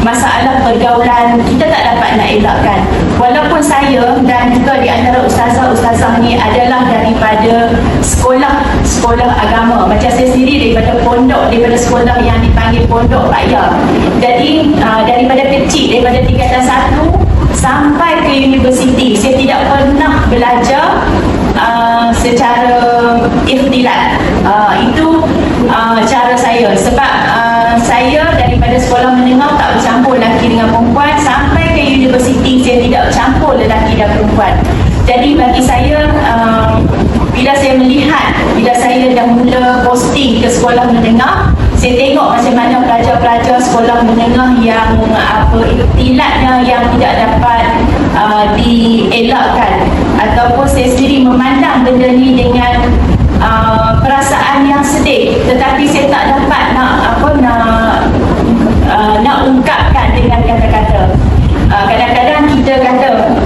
masalah pergaulan kita tak dapat nak elakkan. Walaupun saya dan juga di antara ustazah-ustazah ni adalah daripada sekolah agama. Macam saya sendiri daripada daripada sekolah yang dipanggil pondok raya. Jadi daripada kecil, daripada tingkatan 1 sampai ke universiti, saya tidak pernah belajar secara ikhtilat. Itu cara saya. Sebab saya daripada sekolah menengah tak bercampur lelaki dengan perempuan, sampai ke universiti saya tidak bercampur lelaki dan perempuan. Jadi bagi saya, bila saya dah mula posting ke sekolah menengah, saya tengok macam mana pelajar-pelajar sekolah menengah yang ikhtilatnya yang tidak dapat dielakkan, ataupun saya sendiri memandang benda ni dengan perasaan yang sedih, tetapi saya tak dapat nak ungkapkan dengan kata-kata. Kadang-kadang kita kata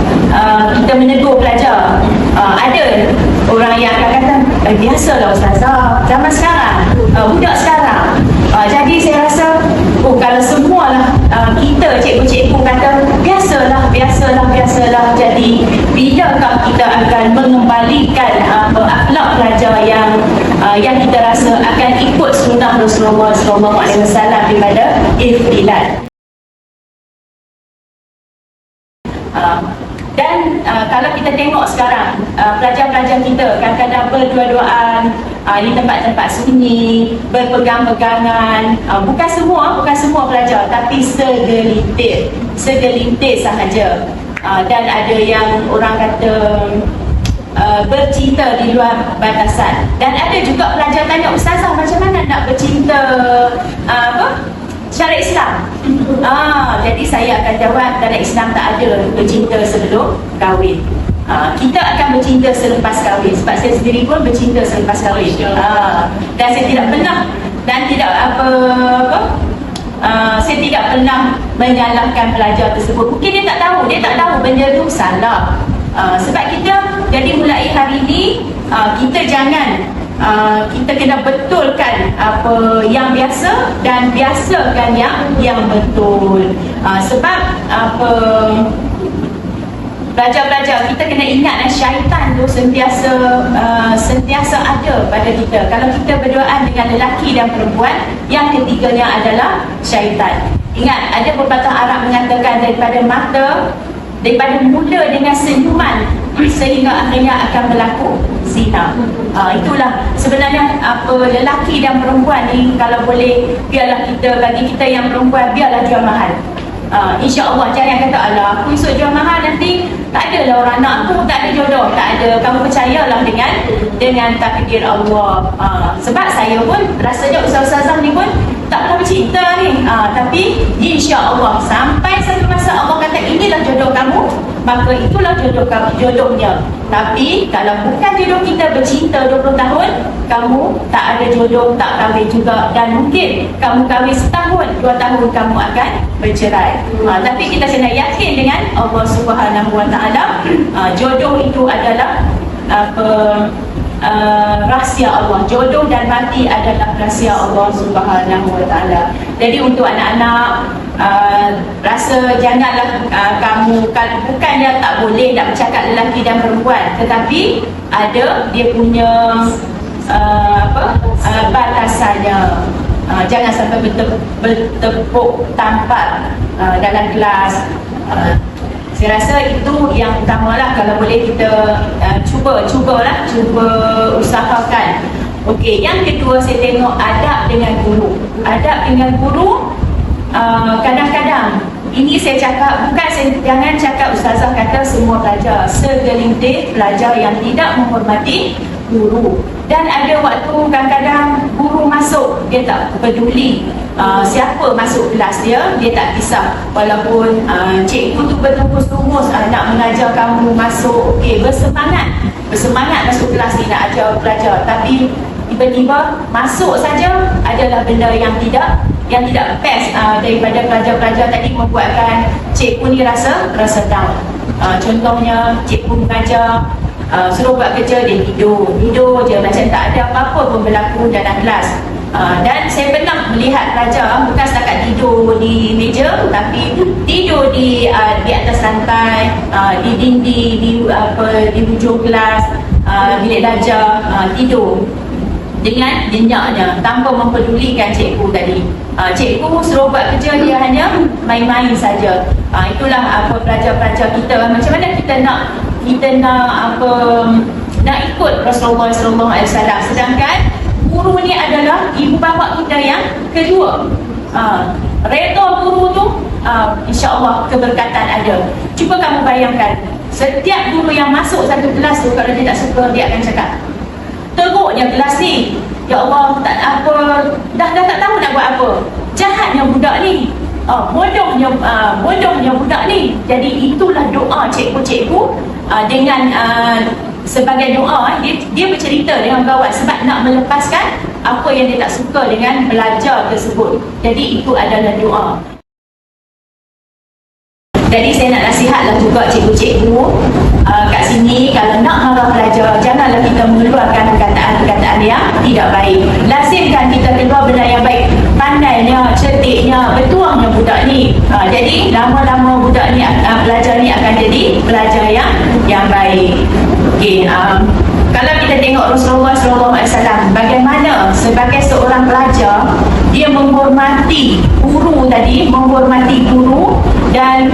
kita menegur pelajar, ada orang yang akan kata biasalah ustazah, zaman sekarang, budak sekarang. Jadi saya rasa kalau semualah kita cikgu-cikgu kata biasalah, jadi bilakah kita akan mengembalikan akhlak pelajar yang kita rasa akan ikut sunnah Rasulullah SAW daripada ikhtilat. Dan kalau kita tengok sekarang, pelajar-pelajar kita kadang-kadang berdua-duaan di tempat-tempat sunyi, berpegang-pegangan. Bukan semua pelajar, tapi segelintir sahaja. Dan ada yang orang kata bercinta di luar batasan. Dan ada juga pelajar tanya, ustazah macam mana nak bercinta syariat Islam? Jadi saya akan jawab, dalam Islam tak ada bercinta sebelum kahwin. Kita akan bercinta selepas kahwin, sebab saya sendiri pun bercinta selepas kahwin. Dan saya tidak pernah saya tidak pernah menyalahkan pelajar tersebut. Mungkin dia tak tahu benda tu salah. Sebab kita, jadi mulai hari ini kita kita kena betulkan apa yang biasa dan biasakan yang betul. Sebab pelajar-pelajar kita kena ingat syaitan tu sentiasa ada pada kita. Kalau kita berduaan dengan lelaki dan perempuan, yang ketiganya adalah syaitan. Ingat, ada pepatah Arab mengatakan daripada mula dengan senyuman sehingga akhirnya akan berlaku zina. Itulah sebenarnya lelaki dan perempuan ni, kalau boleh biarlah bagi kita yang perempuan, biarlah jual mahal. InsyaAllah, jangan kata alah aku esok jual mahal, nanti tak ada lah orang nak aku, tak ada jodoh, tak ada. Kamu percayalah dengan takdir Allah. Sebab saya pun rasanya ustazah ni pun tak pernah bercinta ni, tapi insyaAllah sampai satu masa Allah kata inilah jodoh kamu, maka itulah jodohnya. Tapi kalau bukan jodoh kita bercinta 20 tahun, kamu tak ada jodoh, tak kahwin juga, dan mungkin kamu kahwin setahun, 2 tahun kamu akan bercerai. Tapi kita kena yakin dengan Allah Subhanahu Wa Taala, jodoh itu adalah rahsia Allah. Jodoh dan mati adalah rahsia Allah Subhanahu Wa Taala. Jadi untuk anak-anak, rasa janganlah kamu, bukannya tak boleh nak bercakap lelaki dan perempuan, tetapi ada dia punya batasannya. Jangan sampai bertepuk tampar dalam kelas. Saya rasa itu yang utamalah. Kalau boleh kita cuba usahakan. Okey, yang kedua saya tengok adab dengan guru. Adab dengan guru, kadang-kadang ini saya cakap, jangan cakap ustazah kata semua pelajar, segelintir pelajar yang tidak menghormati guru. Dan ada waktu kadang-kadang guru masuk, dia tak peduli siapa masuk kelas dia tak kisah. Walaupun cikgu tu bertukus-tukus nak mengajar kamu masuk, okey, bersemangat masuk kelas ni nak ajar pelajar, tapi tiba-tiba masuk saja adalah benda yang tidak yang tidak best daripada pelajar-pelajar tadi membuatkan cikgu ni rasa down. Contohnya cikgu mengajar, suruh buat kerja, dia tidur je macam tak ada apa-apa pun berlaku dalam kelas. Dan saya pernah melihat pelajar bukan setakat tidur di meja, tapi tidur di atas lantai, di dinding, di hujung kelas, bilik belajar, tidur dengan nyenyaknya tanpa mempedulikan cikgu tadi. Cikgu suruh buat kerja, dia hanya main-main saja. Itulah apa pelajar-pelajar kita. Macam mana kita nak ikut Rasulullah SAW, sedangkan guru ni adalah ibu bapa kita yang kedua. Redha guru tu insya-Allah keberkatan ada. Cuba kamu bayangkan, setiap guru yang masuk satu kelas tu, kalau dia tak suka, dia akan cakap, teruknya kelas ni, ya Allah, tak apa, dah tak tahu nak buat apa. Jahatnya budak ni, bodohnya budak ni. Jadi itulah doa cikgu-cikgu dengan sebagai doa, dia bercerita dengan kawan sebab nak melepaskan apa yang dia tak suka dengan pelajar tersebut. Jadi itu adalah doa. Jadi saya nak nasihatlah juga cikgu-cikgu kat sini, kalau nak marah pelajar, janganlah kita mengeluarkan perkataan-perkataan yang tidak baik. Lazimkan kita keluar benda yang baik. Pandainya, certiknya, bertuangnya budak ni. Jadi lama-lama budak ni, pelajar ni akan jadi pelajar yang baik. Okey, kalau kita tengok Rasulullah SAW, bagaimana sebagai seorang pelajar dia menghormati guru tadi, menghormati guru, dan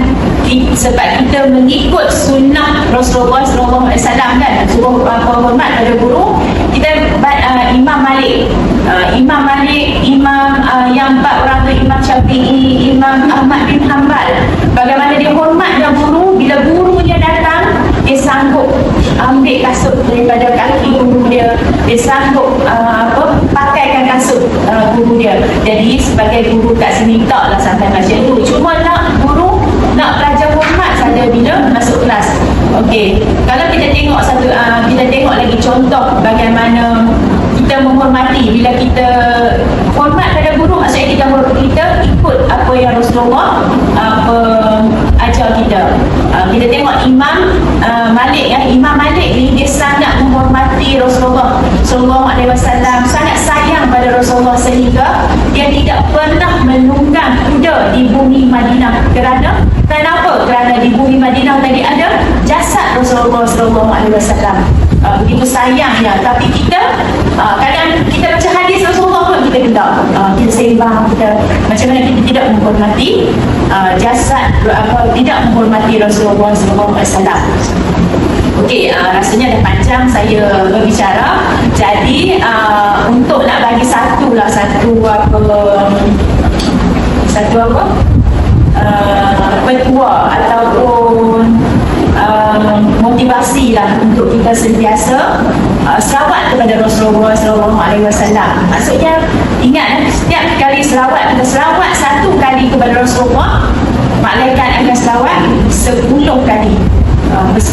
sebab kita mengikut sunnah Rasulullah SAW kan, suruh hormat pada guru. Kita Imam Malik, Imam yang 4 orang tu, Imam Syafi'i, Imam Ahmad bin Hanbal, bagaimana dia hormat dengan guru. Bila gurunya datang, dia sanggup ambil kasut daripada kaki guru dia, dia sanggup pakaikan kasut guru dia. Jadi sebagai guru kat sini taklah sampai macam tu, cuma nak guru, nak pelajar hormat saja bila masuk kelas. Okey, kalau kita tengok kita tengok lagi contoh bagaimana kita menghormati. Bila kita hormat pada guru, maksudnya kita ikut apa yang Rasulullah ajar kita. Kita tengok Imam Malik ya. Imam Malik ni dia sangat menghormati Rasulullah SAW, sangat sayang pada Rasulullah sehingga dia tidak pernah menunggang kuda di bumi Madinah. Kenapa? Kerana di bumi Madinah tadi ada jasad Rasulullah SAW. Begitu sayangnya. Tapi kita kadang kita baca hadis Rasulullah pun kita gendam, kita sembang, macam mana kita tidak menghormati jasad, tidak menghormati Rasulullah SAW. Okey, rasanya dah panjang saya berbicara. Jadi untuk nak bagi satu petua ataupun motivasi lah untuk kita sentiasa selawat kepada Rasulullah SAW. Maksudnya ingat, setiap kali selawat, kita selawat 1 kali kepada Rasulullah, malaikat akan selawat 10 kali.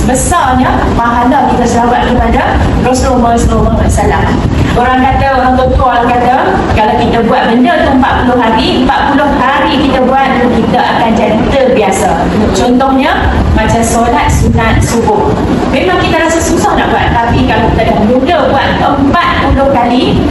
Besarnya pahala kita selawat kepada Rasulullah SAW. Orang doktor kata, kalau kita buat benda tu 40 hari kita buat, kita akan jadi terbiasa. Contohnya macam solat sunat subuh, memang kita rasa susah nak buat, tapi kalau kita dah mula buat 40 kali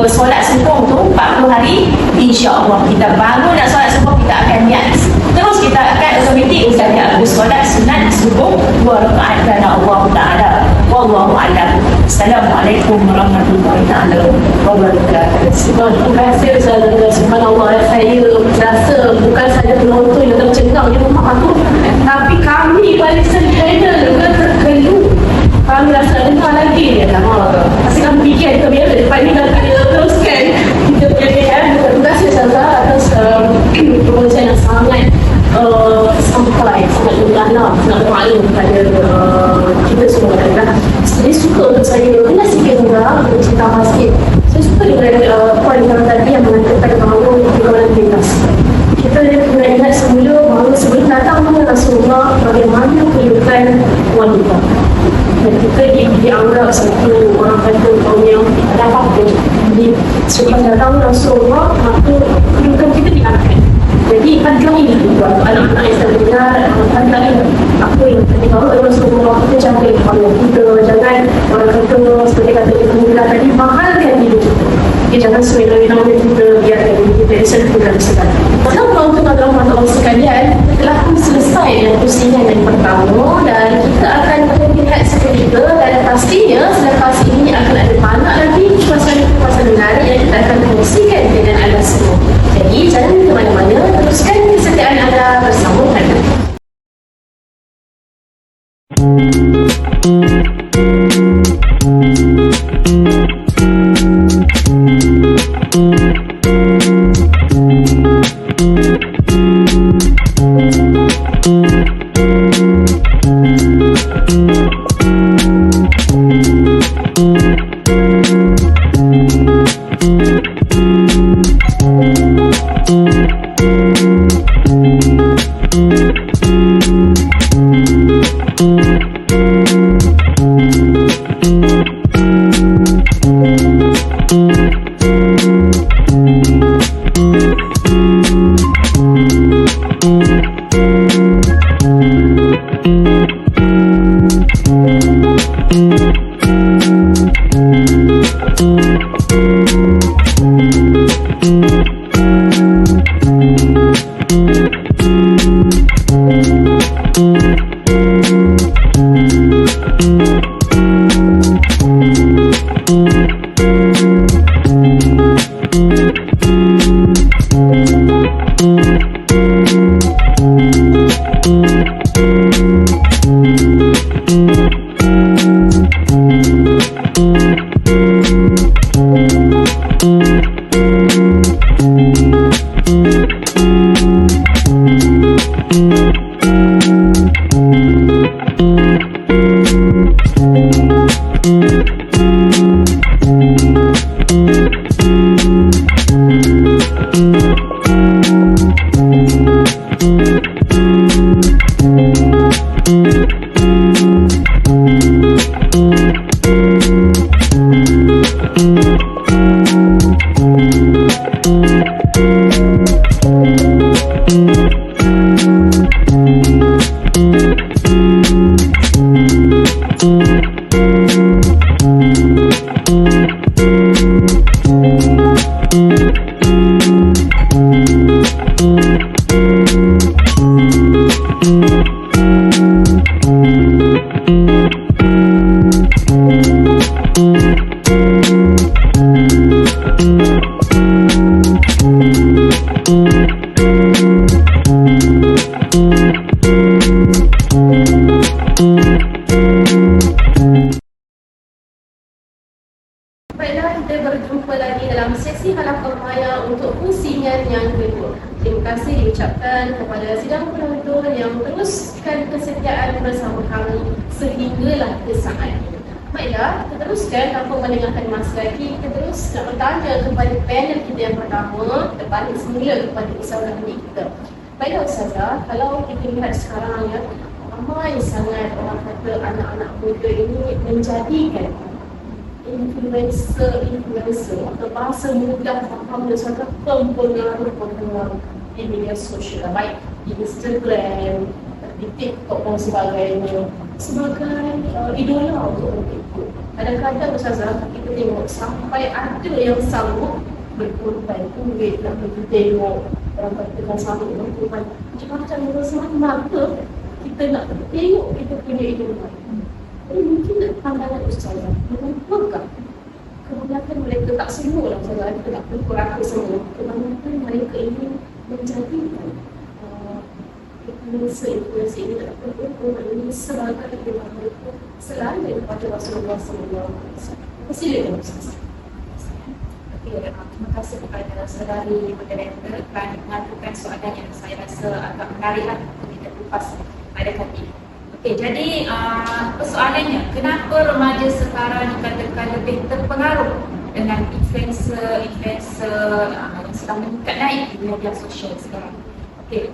solat subuh tu 40 hari, insya-Allah kita baru nak solat subuh, kita akan niat, terus kita akan automatik saja solat sunat subuh 2 rakaat kerana Allah Taala. Wallahu a'lam. Assalamualaikum warahmatullahi taala wabarakatuh. Terima kasih Ustazah. Subhanallah, saya rasa bukan saja penonton yang tercengang di rumah tu, tapi kami paling sederhana juga terkelu. Kami rasa dengar lagi dia lama. Pasti kami fikir kita biasa depan ni kalau kita teruskan kita punya PR. Terima kasih Ustazah atas pengajian yang sangat sampai, sangat mendalam, sangat bermakna kepada kita semua. Saya suka untuk saya kena sikit juga untuk cerita masjid. Saya suka dengan poin yang tadi yang mengatakan bahawa pergaulan bebas. Kita kena ingat semula bahawa sebelum datangnya Rasulullah, bagaimana kehidupan wanita. Dan kita dianggap satu orang kata kaum yang ada apa-apa. Jadi selepas datang Rasulullah, maka harga ini buat anak-anak yang terdengar, harga ini apa yang tadi kalau semua kita jangan kalau kita jangan orang kata seperti kata Ibu Mula tadi mahalkan hidup kita. Jangan semena-mena kita biarkan kita disentuhkan segala. Kalau untuk tuan-tuan sekalian, telah pun selesai dengan pusingan yang pertama dan kita akan lihat seketika dan pastinya selepas ini akan ada banyak lagi kuasa menarik yang kita akan kongsikan dengan anda semua. Jadi jangan ke mana-mana, teruskan kesetiaan anda bersama kami. Baiklah, kita berjumpa lagi dalam sesi halaqah maya untuk pusingan yang kedua. Terima kasih diucapkan kepada sidang penonton yang teruskan kesetiaan bersama kami sehinggalah ke saat ini. Baiklah, kita teruskan tanpa melengahkan masa lagi. Kita terus nak bertanya kepada panel kita yang pertama. Kita balik semula kepada Ustazah kita. Baiklah Ustazah, kalau kita lihat sekarang ya, ramai sangat orang kata anak-anak muda ini menjadikan influencer atau bahasa mudah faham dan sangat pengaruh di media sosial, baik di Instagram, di TikTok dan sebagainya sebagai idola untuk orang ikut. Kadang-kadang Ustazah kita tengok sampai ada yang sanggup berkorban duit nak pergi tengok orang katakan sanggup berkorban macam-macam maka kita nak tengok kita punya idola. Jadi mungkin pandangan Ustazah, mengapakah kebanyakan mereka, tak semua lah Ustazah, kita tak perlu rata semua, kebanyakan mereka ini menjadikan influencer ini tak perlu ini sebagai idola mereka selain daripada Rasulullah SAW. Silakan Ustazah. Terima kasih kepada saudari moderator kerana mengajukan soalan yang saya rasa agak menarik untuk kita kupas pada kali ini. Okey, jadi persoalannya, kenapa remaja sekarang dikatakan lebih terpengaruh dengan influencer yang sedang meningkat naik di media sosial sekarang? Okey,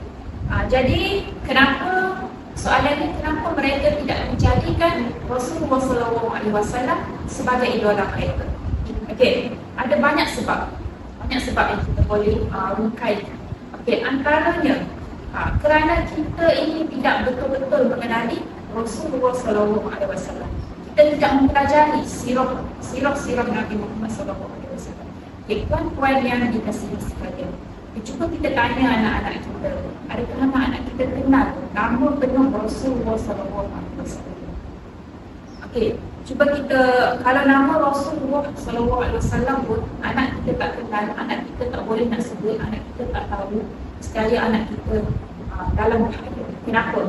jadi kenapa soalannya, kenapa mereka tidak menjadikan Rasulullah SAW sebagai idola mereka? Okey, ada banyak sebab yang kita boleh rungkaikan. Okey, antaranya kerana kita ini tidak betul-betul mengenali Rasulullah SAW. Kita tidak mempelajari sirah Nabi Muhammad SAW. Okey, tuan-tuan yang dikasihi sekalian, cuba kita tanya anak-anak kita, adakah anak-anak kita kenal nama penuh Rasulullah SAW? Okey, cuba kita, kalau nama Rasulullah SAW pun anak kita tak kenal, anak kita tak boleh nak sebut, anak kita tak tahu, sekali anak kita dalam bahaya. Kenapa?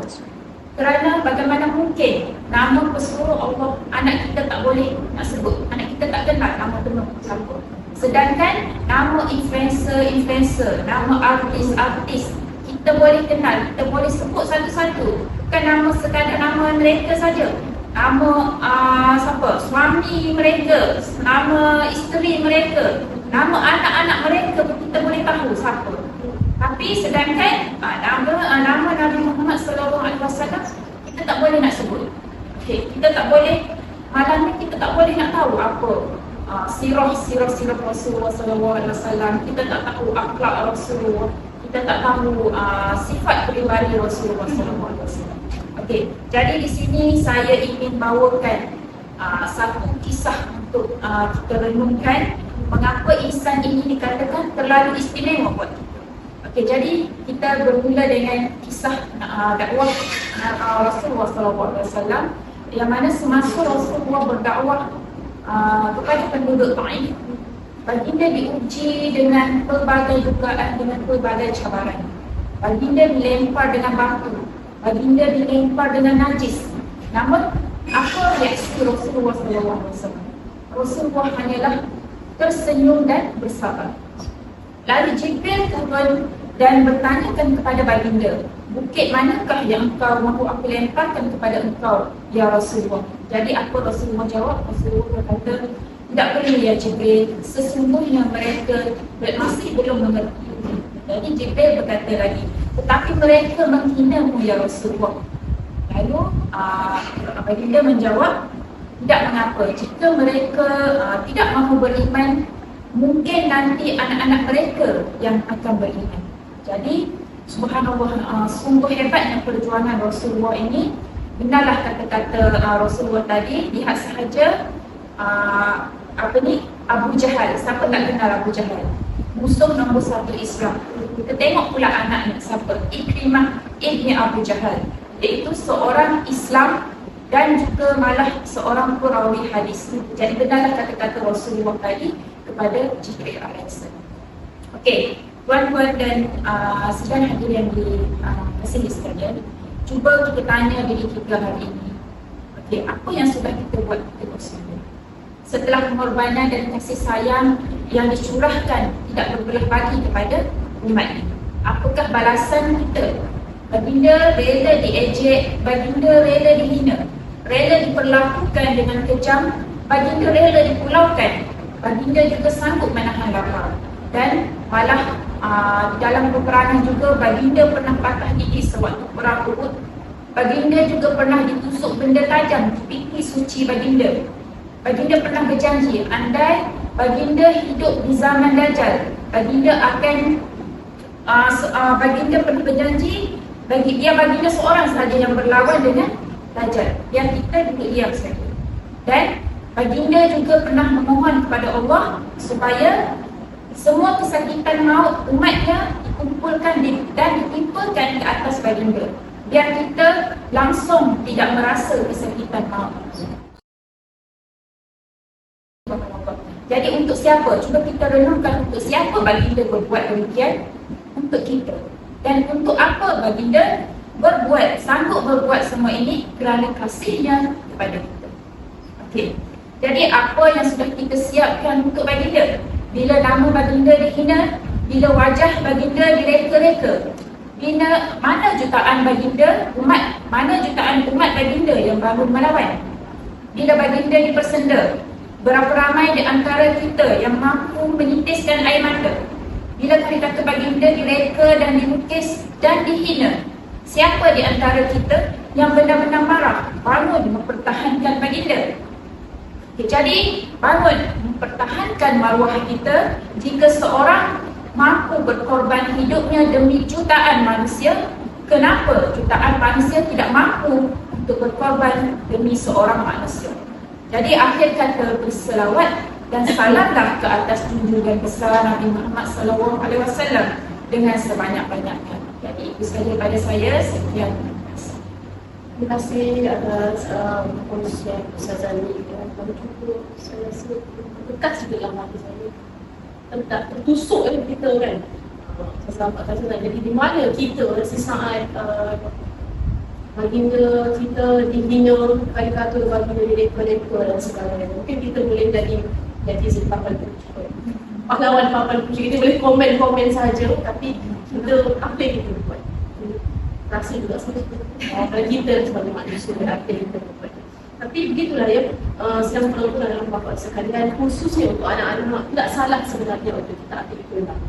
Kerana bagaimana mungkin nama pesuruh Allah anak kita tak boleh nak sebut, anak kita tak kenal nama penuh siapa. Sedangkan nama influencer, nama artis kita boleh kenal, kita boleh sebut satu-satu. Bukan nama sekadar nama mereka saja. Nama suami mereka, nama isteri mereka, nama anak-anak mereka pun kita boleh tahu siapa. Tapi sedangkan nama Nabi Muhammad SAW kita tak boleh nak sebut. Okay, kita tak boleh, malam ni kita tak boleh nak tahu apa sirah Rasulullah SAW. Kita tak tahu akhlak Rasulullah, kita tak tahu sifat peribadi Rasulullah SAW. Okey, jadi di sini saya ingin bawakan satu kisah untuk kita renungkan mengapa insan ini dikatakan terlalu istimewa buat kita. Okey, jadi kita bermula dengan kisah dakwah Rasulullah SAW, yang mana semasa Rasulullah berdakwah kepada penduduk Taif, baginda diuji dengan pelbagai dugaan, dengan pelbagai cabaran. Baginda dilempar dengan batu, baginda dilempar dengan najis. Namun apa reaksi Rasulullah SAW? Rasulullah hanyalah tersenyum dan bersabar. Lalu Jibril turun dan bertanyakan kepada baginda, bukit manakah yang engkau mahu aku lemparkan kepada engkau, ya Rasulullah? Jadi apa Rasulullah jawab? Rasulullah berkata, tidak perlu ya Jibril, sesungguhnya mereka masih belum mengerti. Jadi Jibril berkata lagi, tetapi mereka menghinamu ya Rasulullah. Lalu baginda menjawab, tidak mengapa, jika mereka tidak mahu beriman, mungkin nanti anak-anak mereka yang akan beriman. Jadi subhanallah, sungguh hebatnya perjuangan Rasulullah ini. Benarlah kata-kata Rasulullah tadi, lihat sahaja Abu Jahal. Siapa tak kenal Abu Jahal? Musuh nombor satu Islam. Kita tengok pula anaknya siapa? Ikrimah ibni Abu Jahal, iaitu seorang Islam dan juga malah seorang perawi hadis. Jadi benarlah kata-kata Rasulullah tadi kepada Jibril AS. Okey, tuan-tuan dan sidang hadirin yang dikasihi sekalian, cuba kita tanya diri kita hari ini. Okey, apa yang sudah kita buat untuk Rasulullah? Setelah pengorbanan dan kasih sayang yang dicurahkan tidak berbelah bagi kepada umat ini, apakah balasan kita? Baginda rela diejek, baginda rela dihina, rela diperlakukan dengan kejam, baginda rela dipulaukan, baginda juga sanggup menahan lapar. Dan malah di dalam peperangan juga baginda pernah patah gigi sewaktu perang Uhud. Baginda juga pernah ditusuk benda tajam di pipi suci baginda. Baginda pernah berjanji, andai baginda hidup di zaman Dajjal, baginda akan baginda pernah berjanji baginda seorang sahaja yang berlawan dengan Dajjal, yang kita duduk diam saja. Dan baginda juga pernah memohon kepada Allah supaya semua kesakitan maut umatnya dikumpulkan dan ditimpulkan ke atas baginda, biar kita langsung tidak merasa kesakitan maut. Jadi untuk siapa? Cuba kita renungkan, untuk siapa baginda berbuat demikian? Untuk kita. Dan untuk apa baginda sanggup berbuat semua ini? Kerana kasihnya kepada kita. Okey. Jadi apa yang sudah kita siapkan untuk baginda? Bila nama baginda dihina, bila wajah baginda direka-reka, bila mana jutaan baginda umat, mana jutaan umat baginda yang bangun melawan? Bila baginda dipersenda, berapa ramai di antara kita yang mampu menitiskan air mata? Bila kata baginda direka dan dilukis dan dihina, siapa di antara kita yang benar-benar marah, bangun mempertahankan baginda? Jadi bangun mempertahankan maruah kita. Jika seorang mampu berkorban hidupnya demi jutaan manusia, kenapa jutaan manusia tidak mampu untuk berkorban demi seorang manusia? Jadi akhir kata berselawat dan salamlah ke atas junjungan besar Nabi Muhammad SAW dengan sebanyak-banyaknya. Jadi itu sahaja daripada saya. Sekian. Terima kasih atas kongsian Ustazah ni. Kalau cukup, saya rasa bekas juga dalam hati saya. Tak tertusuk kita kan. Selamat kata jadi di mana kita sesaat baginda kita dihina, kata baginda direktur dan sebagainya. Mungkin kita boleh jadi netizen papan pucuk. Pahlawan papan pucuk, kita boleh komen-komen saja, tapi kita apa yang kita buat? Rasa juga sama kita sebagai manusia apa yang kita buat. Tapi begitulah ya, sedang penonton dalam bapak sekalian, khususnya untuk anak-anak, tidak salah sebenarnya untuk kita aktif itulah.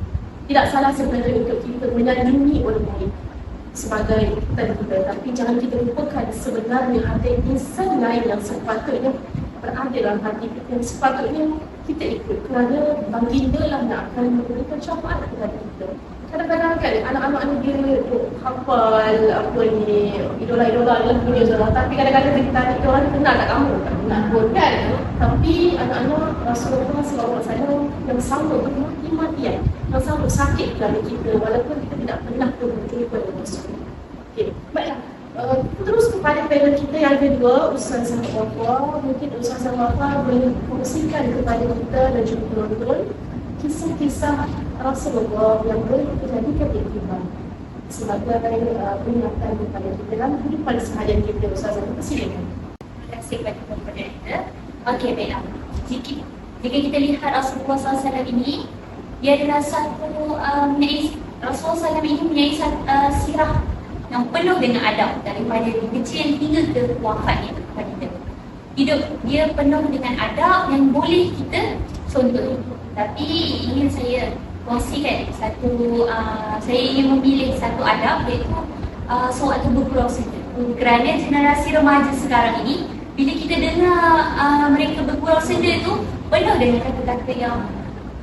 Tidak salah sebenarnya untuk kita menyanjungi orang lain sebagai kita, tapi jangan kita lupakan sebenarnya ada insan lain yang sepatutnya berada dalam hati kita, yang sepatutnya kita ikut, kerana baginda lah yang akan memberikan syafaat kepada kita. Kadang-kadang kan anak-anak ni dia hafal apa ni, idola-idola dalam dunia sahaja, tapi kadang-kadang kita tanya dia orang kenal tak kamu? Tak kenal pun kan. Tapi anak-anak Rasulullah SAW yang sanggup bermati-matian, yang sanggup sakit kerana kita walaupun kita tidak pernah pun berjumpa dengan Rasulullah. Okey, baiklah. Terus kepada panel kita yang kedua, Ustazah Wafa. Mungkin Ustazah Wafa boleh kongsikan kepada kita dan juga penonton kisah-kisah Rasulullah yang boleh kita jadikan iktibar sebagai peringatan kepada kita dalam kehidupan seharian kita. Ustazah, silakan. Terima kasih kepada penonton kita. Okey, baiklah. Jika kita lihat Rasulullah SAW ini, dia adalah Rasulullah SAW ini mempunyai sirah yang penuh dengan adab daripada kecil hingga ke wafatnya kepada kita. Hidup dia penuh dengan adab yang boleh kita contoh. Tapi ingin saya kongsikan saya ingin memilih satu adab, iaitu soal bergurau saja. Kerana generasi remaja sekarang ini, bila kita dengar mereka bergurau saja itu penuh dengan kata-kata yang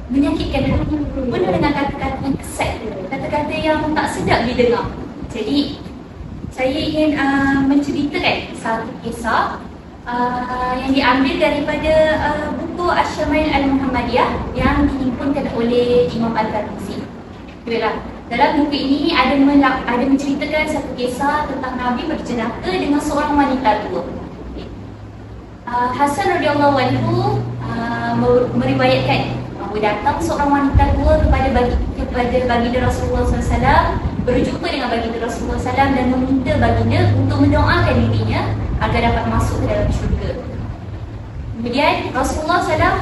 menyakitkan hati, penuh dengan kata-kata yang kesat, kata-kata yang tak sedap didengar. Jadi saya ingin menceritakan satu kisah yang diambil daripada buku Asy-Syama'il Al-Muhammadiyah yang dihimpunkan oleh Imam Al-Tirmizi. Baiklah, dalam buku ini ada menceritakan satu kisah tentang Nabi berjenaka dengan seorang wanita tua. Hasan radhiyallahu anhu meriwayatkan bahawa datang seorang wanita tua kepada baginda Rasulullah SAW, berjumpa dengan baginda Rasulullah SAW dan meminta baginda untuk mendoakan dirinya agar dapat masuk ke dalam syurga. Kemudian Rasulullah SAW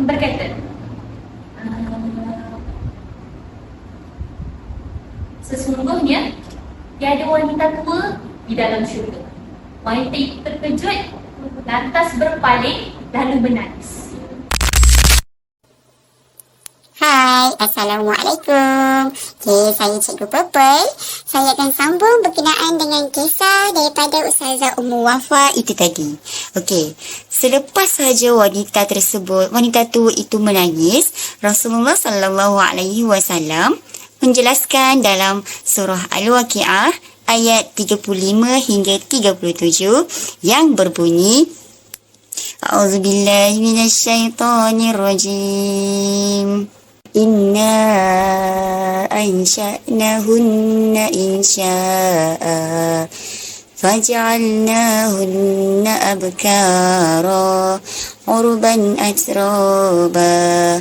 berkata, sesungguhnya tiada wanita tua di dalam syurga. Wanita itu terkejut, lantas berpaling lalu menangis. Hai, Assalamualaikum. Okay, saya Cikgu Purple. Saya akan sambung berkenaan dengan kisah daripada Ustazah Ummu Wafa itu tadi. Okey, selepas saja wanita tua itu menangis, Rasulullah SAW menjelaskan dalam surah Al-Waqi'ah ayat 35 hingga 37 yang berbunyi, A'udzubillahi minasyaitonirrajim. Inna ansha'nahunna insya'a faj'alnahunna abkara urban atraba.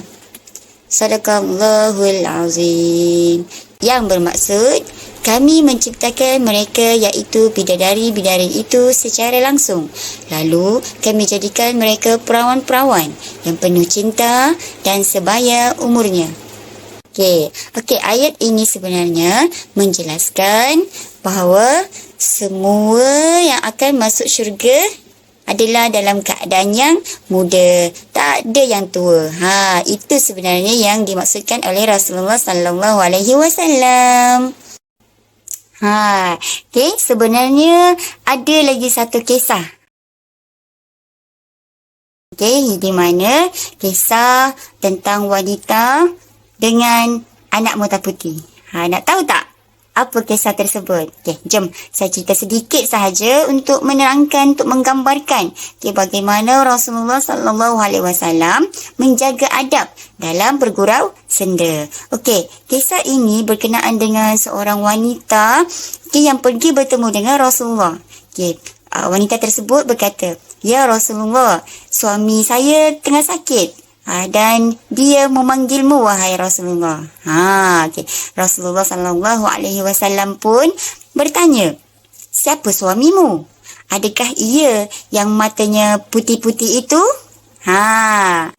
Sadaqallahul azim. Yang bermaksud, kami menciptakan mereka iaitu bidadari-bidadari itu secara langsung. Lalu kami jadikan mereka perawan-perawan yang penuh cinta dan sebaya umurnya. Okey, ayat ini sebenarnya menjelaskan bahawa semua yang akan masuk syurga adalah dalam keadaan yang muda, tak ada yang tua. Itu sebenarnya yang dimaksudkan oleh Rasulullah sallallahu alaihi wasallam. Okay, sebenarnya ada lagi satu kisah. Okay, di mana kisah tentang wanita dengan anak mata putih. Nak tahu tak apa kisah tersebut? Okey, jom saya cerita sedikit sahaja untuk menerangkan, untuk menggambarkan bagaimana Rasulullah sallallahu alaihi wasallam menjaga adab dalam bergurau senda. Okey, kisah ini berkenaan dengan seorang wanita yang pergi bertemu dengan Rasulullah. Okey, wanita tersebut berkata, "Ya Rasulullah, suami saya tengah sakit. Dan dia memanggilmu wahai Rasulullah." Okay. Rasulullah sallallahu alaihi wasallam pun bertanya, "Siapa suamimu? Adakah ia yang matanya putih-putih itu?"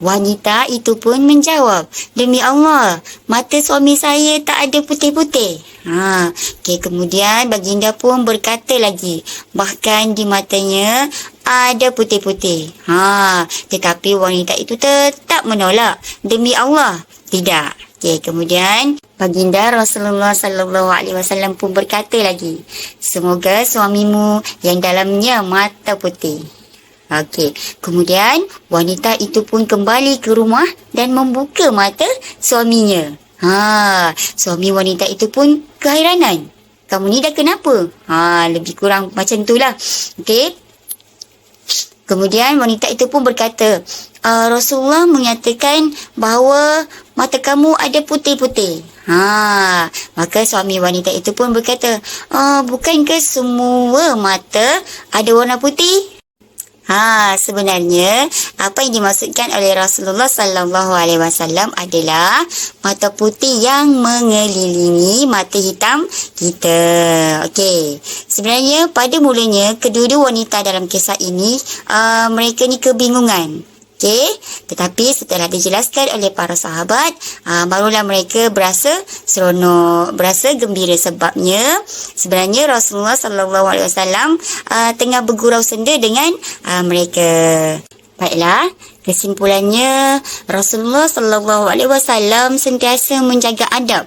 Wanita itu pun menjawab, "Demi Allah, mata suami saya tak ada putih-putih." Okay, kemudian baginda pun berkata lagi, bahkan di matanya ada putih-putih. Tetapi wanita itu tetap menolak, "Demi Allah, tidak." Okay, kemudian baginda Rasulullah sallallahu alaihi wasallam pun berkata lagi, "Semoga suamimu yang dalamnya mata putih." Okey, kemudian wanita itu pun kembali ke rumah dan membuka mata suaminya. Suami wanita itu pun keheranan. "Kamu ni dah kenapa?" Lebih kurang macam itulah. Okey. Kemudian wanita itu pun berkata, "Rasulullah menyatakan bahawa mata kamu ada putih-putih." Maka suami wanita itu pun berkata, "Bukankah semua mata ada warna putih?" Sebenarnya apa yang dimaksudkan oleh Rasulullah sallallahu alaihi wasallam adalah mata putih yang mengelilingi mata hitam kita. Okey. Sebenarnya pada mulanya kedua-dua wanita dalam kisah ini mereka ni kebingungan. Okey, tetapi setelah dijelaskan oleh para sahabat, barulah mereka berasa seronok, berasa gembira sebabnya sebenarnya Rasulullah sallallahu alaihi wasallam tengah bergurau senda dengan mereka. Baiklah, kesimpulannya Rasulullah sallallahu alaihi wasallam sentiasa menjaga adab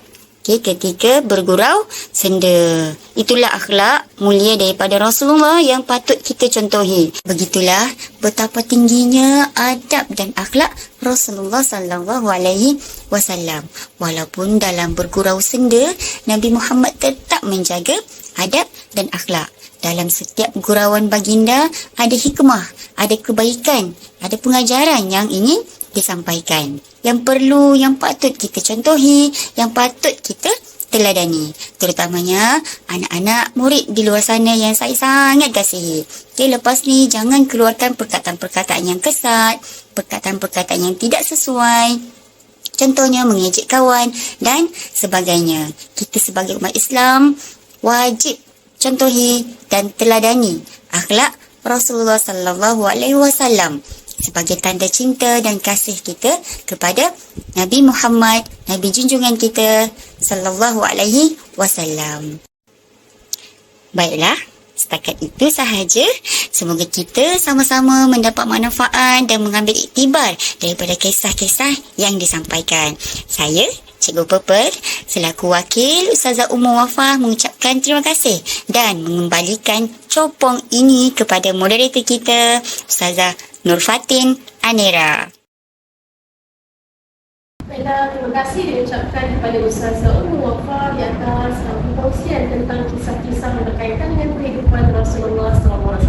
ketika bergurau senda. Itulah akhlak mulia daripada Rasulullah yang patut kita contohi. Begitulah betapa tingginya adab dan akhlak Rasulullah sallallahu alaihi wasallam. Walaupun dalam bergurau senda, Nabi Muhammad tetap menjaga adab dan akhlak. Dalam setiap gurauan baginda ada hikmah, ada kebaikan, ada pengajaran yang ingin disampaikan, yang perlu, yang patut kita contohi, yang patut kita teladani, terutamanya anak-anak murid di luar sana yang saya sangat kasihi. Okay, lepas ni jangan keluarkan perkataan-perkataan yang kesat, perkataan-perkataan yang tidak sesuai, contohnya mengejek kawan dan sebagainya. Kita sebagai umat Islam wajib contohi dan teladani akhlak Rasulullah sallallahu alaihi wasallam sebagai tanda cinta dan kasih kita kepada Nabi Muhammad, Nabi junjungan kita sallallahu alaihi wasallam. Baiklah, setakat itu sahaja. Semoga kita sama-sama mendapat manfaat dan mengambil iktibar daripada kisah-kisah yang disampaikan. Saya, Cikgu Purple, selaku wakil Ustazah Ummu Wafah mengucapkan terima kasih dan mengembalikan copong ini kepada moderator kita, Ustazah Nur Fatin Anera. Baiklah, terima kasih diucapkan kepada Ustazah Ummu Wafah di atas perkongsian tentang kisah-kisah yang berkaitan dengan kehidupan Rasulullah SAW.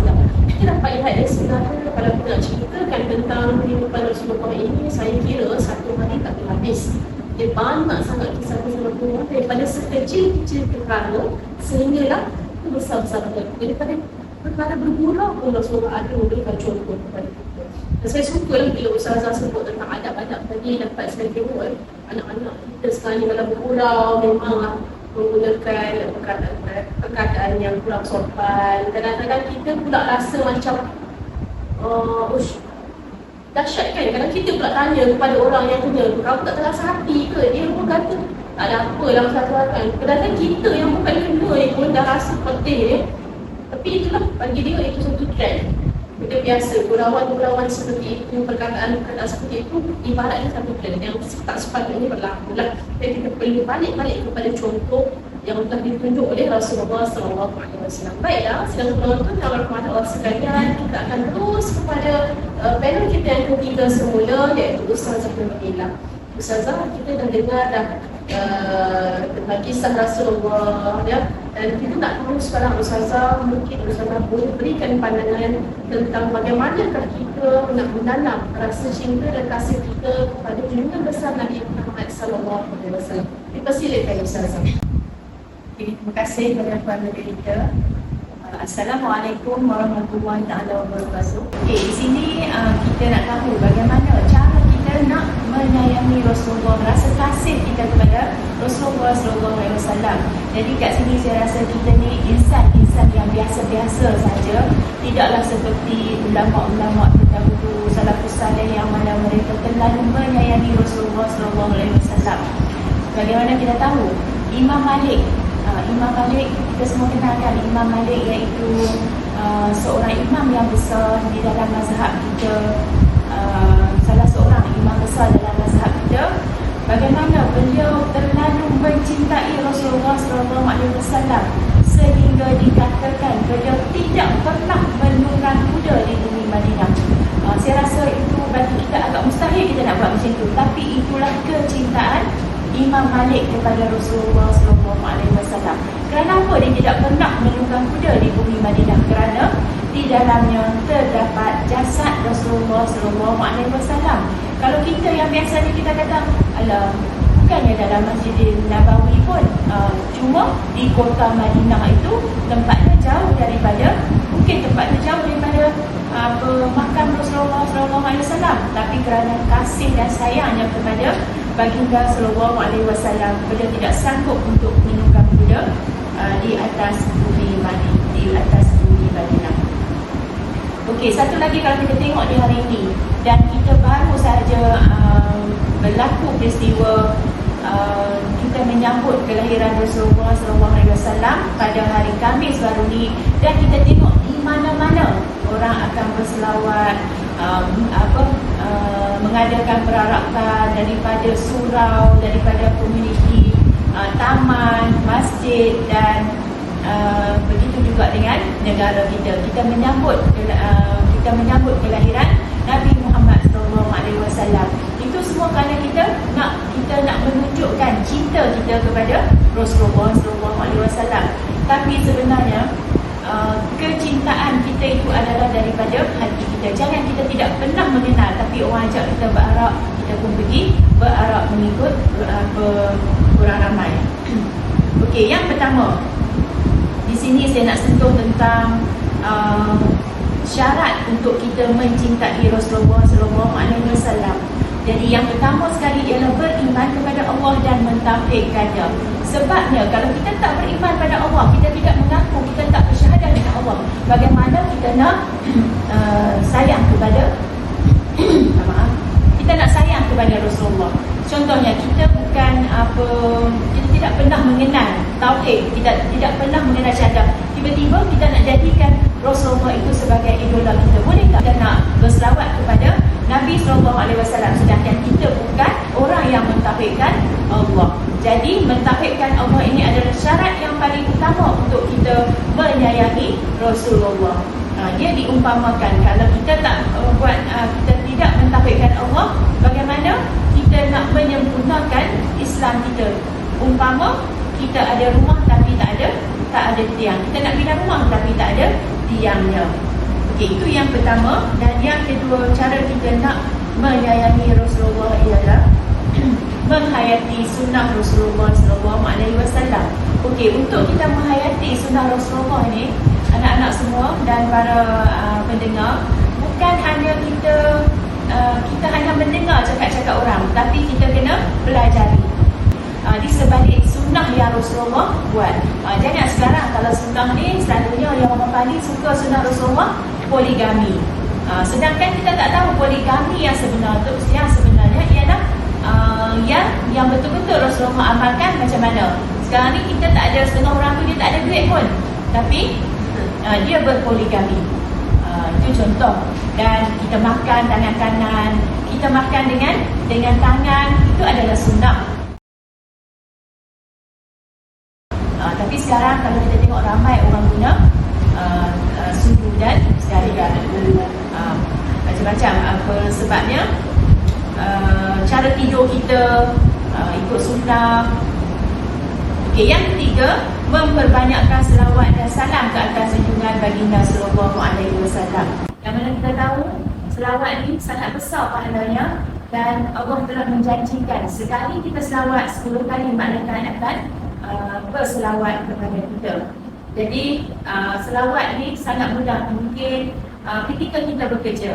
Kita dapat lihat dari sebenarnya kalau kita nak ceritakan tentang kehidupan Rasulullah ini, saya kira satu hari tak habis. Dia banyak sangat kisah-kisah Rasulullah daripada sekecil-kecil perkara sehinggalah besar-besar daripada perkara bergurau pun Rasulullah ada memberikan contoh kepada kita. Dan saya suka bila Ustazah sebut tentang adab-adab tadi, dapat saya tengok anak-anak kita sekarang ni dalam bergurau memanglah menggunakan perkataan yang kurang sopan. Kadang-kadang kita pula rasa macam dahsyat kan. Kadang kita pula tanya kepada orang yang punya tu, "Kamu tak terasa hati ke?" Dia pun kata, "Tak ada apa lah Ustazah kan." Kadang-kadang kita yang bukan kena ni pun dah rasa penting ni. Tapi itulah, bagi dia itu satu trend. Kita biasa, gurauan-gurauan seperti itu, perkataan-perkataan seperti itu ibaratnya satu trend yang tak sepatutnya berlaku lah. Dan kita perlu balik-balik kepada contoh yang telah ditunjuk oleh Rasulullah SAW. Baiklah, sedang penonton yang berhormat Allah sekalian, kita akan terus kepada panel kita yang ketiga semula, iaitu Ustazah Nurmila. Ustazah, kita dah dengar dah tentang kisah Rasulullah ya, dan kita nak tahu sekarang Ustazah, mungkin Ustazah boleh berikan pandangan tentang bagaimanakah kita nak menanam rasa cinta dan kasih kita kepada junjungan besar Nabi Muhammad sallallahu alaihi wasallam. Dipersilakan Ustazah. Okay, terima kasih kepada Puan Margarita. Assalamualaikum warahmatullahi taala wabarakatuh. Okey, di sini kita nak tahu bagaimana cara kita nak menyayangi Rasulullah, rasa kasih kita kepada Rasulullah sallallahu alaihi wasallam. Jadi kat sini saya rasa kita ni insan-insan yang biasa-biasa saja, tidaklah seperti ulama-ulama terdahulu salafus saleh yang mana mereka terlalu menyayangi Rasulullah sallallahu alaihi wasallam. Bagaimana kita tahu? Imam Malik, kita semua kenalkan Imam Malik, iaitu seorang imam yang besar di dalam mazhab kita, salah seorang imam besar dalam mazhab kita. Bagaimana beliau terlalu mencintai Rasulullah SAW sehingga dikatakan beliau tidak pernah menunggang kuda di bumi Madinah. Saya rasa itu bagi kita agak mustahil kita nak buat macam itu, tapi itulah kecintaan Imam Malik kepada Rasulullah SAW. Kenapa dia tidak pernah menunggang kuda di bumi Madinah? Kerana di dalamnya terdapat jasad Rasulullah SAW. Kalau kita yang biasanya kita kata, alah, bukannya dalam Masjidil Nabawi pun, cuma di kota Madinah itu tempatnya jauh daripada, mungkin tempatnya jauh daripada makam Rasulullah SAW, tapi kerana kasih dan sayangnya kepada baginda sallallahu alaihi wasallam, beliau tidak sanggup untuk menunggang kuda di atas bumi Madinah. Okey, satu lagi kalau kita tengok di hari ini, dan kita baru saja berlaku peristiwa kita menyambut kelahiran Rasulullah sallallahu alaihi wasallam pada hari Khamis baru ni, dan kita tengok di mana-mana orang akan berselawat, mengadakan perarakan daripada surau, daripada komuniti, taman, masjid, dan begitu juga dengan negara kita. Kita menyambut kelahiran Nabi Muhammad SAW. Itu semua kerana kita nak menunjukkan cinta kita kepada Rasulullah SAW. Tapi sebenarnya kecintaan kita itu adalah daripada hati kita. Jangan kita tidak pernah mengenal, tapi orang ajak kita berarak, kita pun pergi berarak mengikut orang ramai. Okey, yang pertama, di sini saya nak sentuh tentang syarat untuk kita mencintai Rasulullah SAW. Jadi yang pertama sekali ialah beriman kepada Allah dan mentauhidkannya. Sebabnya kalau kita tak beriman pada Allah, kita tidak mengaku, kita tak bersyahadah dengan Allah, bagaimana kita nak sayang kepada kita nak sayang kepada Rasulullah? Contohnya, kita kita tidak pernah mengenal tauhid, kita tidak pernah mengenal syahadah, tiba-tiba kita nak jadikan Rasulullah itu sebagai idola kita. Boleh tak kita nak berselawat kepada Nabi SAW sedangkan kita bukan orang yang mentauhidkan Allah? Jadi mentauhidkan Allah ini adalah syarat yang paling utama untuk kita menyayangi Rasulullah. Dia diumpamakan, kalau kita tak kita tidak mentauhidkan Allah, bagaimana kita nak menyempurnakan Islam kita? Umpama kita ada rumah tapi tak ada tiang. Kita nak bina rumah tapi tak ada tiangnya. Okey, itu yang pertama. Dan yang kedua, cara kita nak menyayangi Rasulullah ialah menghayati sunnah Rasulullah SAW. Okey, untuk kita menghayati sunnah Rasulullah ni, anak-anak semua dan para pendengar, bukan hanya kita hanya mendengar cakap-cakap orang, tapi kita kena pelajari di sebalik sunnah yang Rasulullah buat. Jangan sekarang kalau sunnah ni selalunya yang orang Pali suka sunnah Rasulullah poligami. Sedangkan kita tak tahu poligami yang sebenarnya ialah yang betul-betul Rasulullah amalkan macam mana. Sekarang ni kita tak ada, setengah orang tu dia tak ada duit pun, tapi dia berpoligami. Itu contoh. Dan kita makan tangan kanan, kita makan dengan tangan, itu adalah sunnah. Tapi sekarang kalau kita tengok ramai orang guna sudu dan sekalian macam-macam. Apa sebabnya? cara tidur kita, ikut sunnah. Okey, yang ketiga, memperbanyakkan selawat dan salam ke atas junjungan baginda sallallahu alaihi wasallam. Yang mana kita tahu selawat ni sangat besar pahalanya dan Allah telah menjanjikan sekali kita selawat 10 kali malaikat akan berselawat kepada kita. Jadi selawat ni sangat mudah. Mungkin ketika kita bekerja,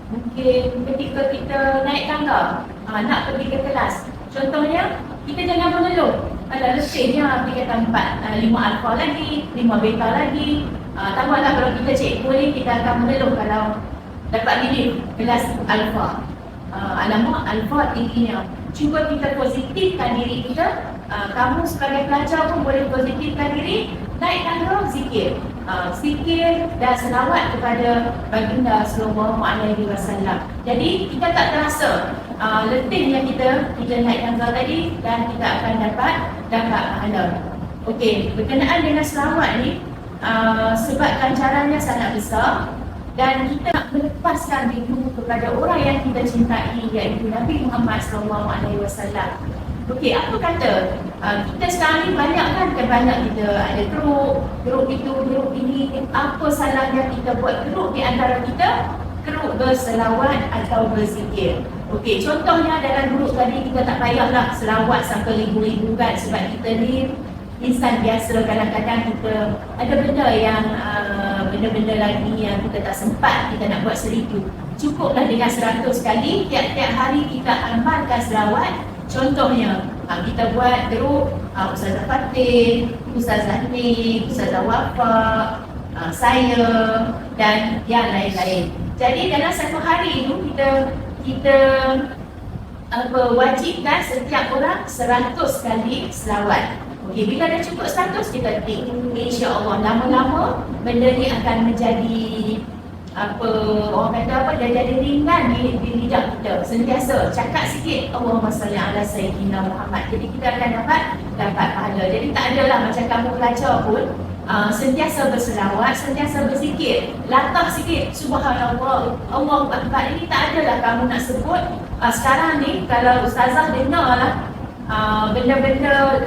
mungkin ketika kita naik tangga, nak pergi ke kelas. Contohnya, kita jangan mengeluh. Ada letihnya 3 4, 5 alfa lagi, 5 beta lagi. Tambahlah kalau kita cikgu ni, kita akan mengeluh kalau dapat pilih kelas alfa. Alamak, alfa tingginya. Cuba kita positifkan diri kita. Kamu sebagai pelajar pun boleh positifkan diri. Naik tangga, zikir. Zikir dan selawat kepada baginda sallallahu alaihi wasallam. Jadi kita tak terasa letihnya kita naik tangga tadi dan kita akan dapat pahala. Okey, berkenaan dengan selawat ni, sebabkan caranya sangat besar dan kita nak melepaskan rindu kepada orang yang kita cintai, iaitu Nabi Muhammad sallallahu alaihi wasallam. Okey, apa kata? Kita sekarang ni banyak kita ada geruk itu, geruk ini. Apa salahnya kita buat geruk di antara kita? Geruk berselawat atau berzikir. Okey, contohnya dalam geruk tadi kita tak payahlah selawat sampai ribu-ribu kan, sebab kita ni insan biasa, kadang-kadang kita ada benda-benda lagi yang kita tak sempat kita nak buat seribu. Cukuplah dengan 100 kali tiap-tiap hari kita amalkan selawat. Contohnya, kita buat geruk Ustazah Fatih, Ustazah Ni, Ustazah Wafa, saya dan yang lain-lain. Jadi dalam satu hari itu kita wajibkan setiap orang 100 kali selawat. Okey, bila dah cukup 100 kita tik. InsyaAllah lama-lama benda ni akan menjadi orang kata dah jadi ringan di lidah kita. Sentiasa cakap sikit Allahumma salli ala sayyidina Muhammad. Jadi kita akan dapat pahala. Jadi tak adalah macam kamu belajar pun sentiasa berselawat, sentiasa berzikir. Latah sikit subhanallah, Allahu akbar. Ini tak adalah kamu nak sebut. Sekarang ni kalau ustazah dengarlah benda-benda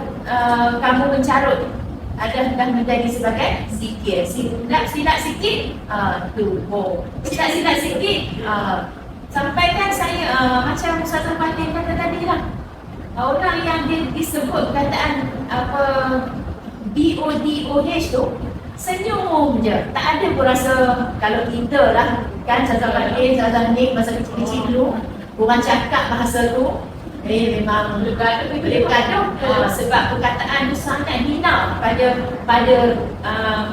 kamu mencarut dah menjadi sebagai zikir. Silap sikit, silap sikit. Sampaikan saya macam Ustazah Fatih kata tadi lah, orang yang disebut kataan BODOH tu senyum je, tak ada pun rasa. Kalau kita lah kan, Ustazah Fatih, Ustazah Nik masa kecil-kecil dulu, orang cakap bahasa tu memang gaduh sebab perkataan tu sangat hina pada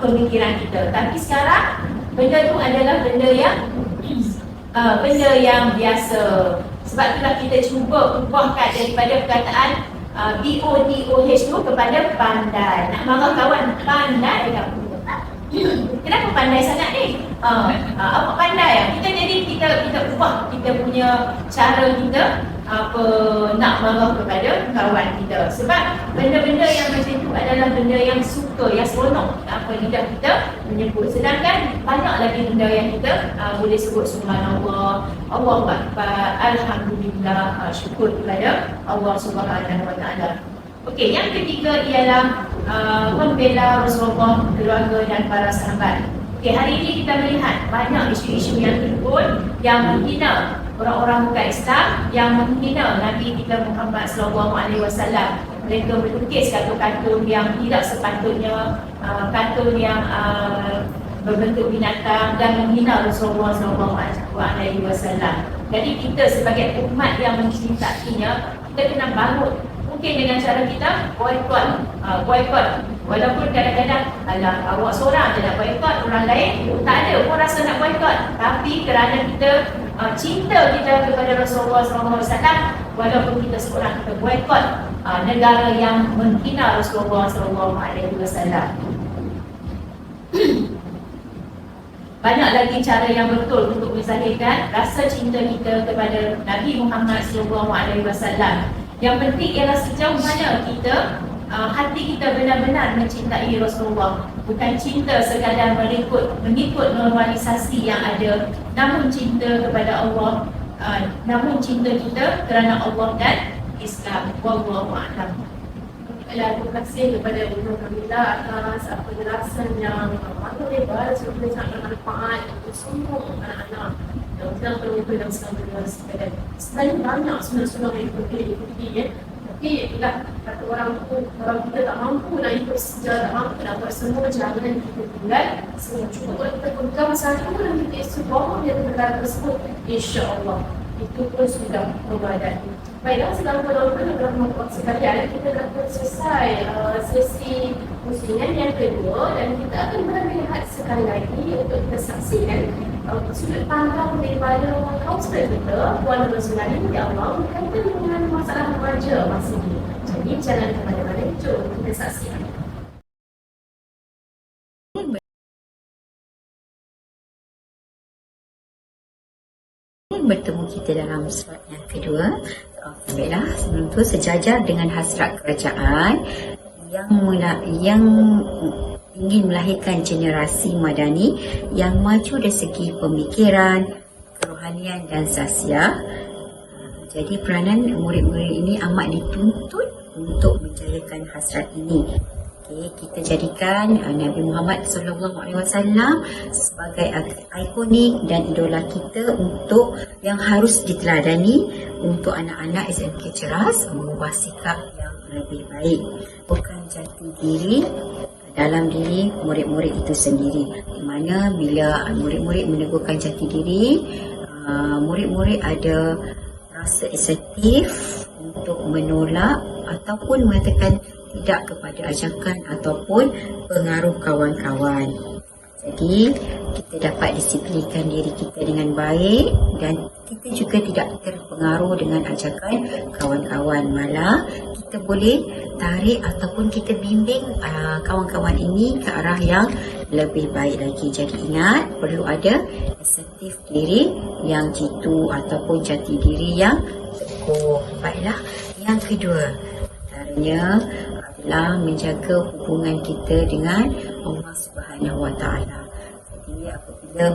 pemikiran kita. Tapi sekarang benda tu adalah benda yang biasa. Sebab itulah kita cuba ubahkan daripada perkataan BODOH tu kepada pandai. Nak marah kawan, pandai kamu. Kenapa pandai sangat ni? Apa pandai? Kita ubah kita punya cara kita nak marah kepada kawan kita. Sebab benda-benda yang macam itu adalah benda yang suka, yang seronok lidah kita menyebut. Sedangkan banyak lagi benda yang kita boleh sebut subhanallah, Allahu akbar, alhamdulillah, syukur kepada Allah Subhanahu wa taala. Okey, yang ketiga ialah membela Rasulullah, keluarga dan para sahabat. Okey, hari ini kita melihat banyak isu-isu yang timbul yang menghina orang-orang bukan Islam, yang menghina Nabi kita Muhammad sallallahu alaihi wasallam. Mereka melukis kartun-kartun yang tidak sepatutnya, kartun yang berbentuk binatang dan menghina Rasulullah sallallahu alaihi wasallam. Jadi kita sebagai umat yang mencintainya, kita kena bangun. Mungkin dengan cara kita boykot. Walaupun kadang-kadang awak seorang je nak boykot, orang lain tak ada pun rasa nak boykot. Tapi kerana kita cinta kita kepada Rasulullah SAW, walaupun kita seorang, kita boykot negara yang menghina Rasulullah SAW. Banyak lagi cara yang betul untuk menzahirkan rasa cinta kita kepada Nabi Muhammad SAW. Yang penting ialah sejauh mana kita hati kita benar-benar mencintai Rasulullah. Bukan cinta sekadar mengikut normalisasi yang ada, namun cinta kepada Allah, namun cinta kita kerana Allah dan Islam. Wallahu a'lam. Terima kasih kepada Ibu Kamila atas penjelasan yang sangat lebar, serta sangat bermanfaat untuk semua anak-anak yang sedang berada dalam sekolah. Sebenarnya banyak sunat-sunat yang diikuti ya. Tapi itulah kata orang tu, kalau kita tak mampu nak ikut sejarah, tak mampu nak buat semua, jangan kita tinggal semua. Cuma kalau kita pegang satu dan kita istiqamah di negara tersebut, insya-Allah itu pun sudah membadan. Baiklah, selamat berlaku dalam waktu sekalian. Kita dah selesai sesi pusingan yang kedua dan kita akan berlihat sekali lagi untuk kita saksikan sudut pandang daripada kaunselor kita, Puan Rosemary, ya Allah, berkaitan dengan masalah remaja masa ini. Jadi jangan ke mana-mana, jom kita saksikan. Bertemu kita dalam slot yang kedua. Baiklah, sebelum tu sejajar dengan hasrat kerajaan yang ingin melahirkan generasi madani yang maju dari segi pemikiran, kerohanian dan sasiah. Jadi peranan murid-murid ini amat dituntut untuk menjayakan hasrat ini. Okay, kita jadikan Nabi Muhammad SAW sebagai ikonik dan idola kita untuk yang harus diteladani untuk anak-anak SMK Ceras mengubah sikap yang lebih baik, bukan jati diri dalam diri murid-murid itu sendiri. Di mana bila murid-murid menegurkan jati diri, murid-murid ada rasa asertif untuk menolak ataupun mengatakan tidak kepada ajakan ataupun pengaruh kawan-kawan. Jadi kita dapat disiplinkan diri kita dengan baik dan kita juga tidak terpengaruh dengan ajakan kawan-kawan. Malah kita boleh tarik ataupun kita bimbing kawan-kawan ini ke arah yang lebih baik lagi. Jadi ingat, perlu ada asertif diri yang jitu ataupun jati diri yang teguh. Baiklah, yang kedua antaranya adalah menjaga hubungan kita dengan Allah Subhanahu Wa Taala. Jadi apabila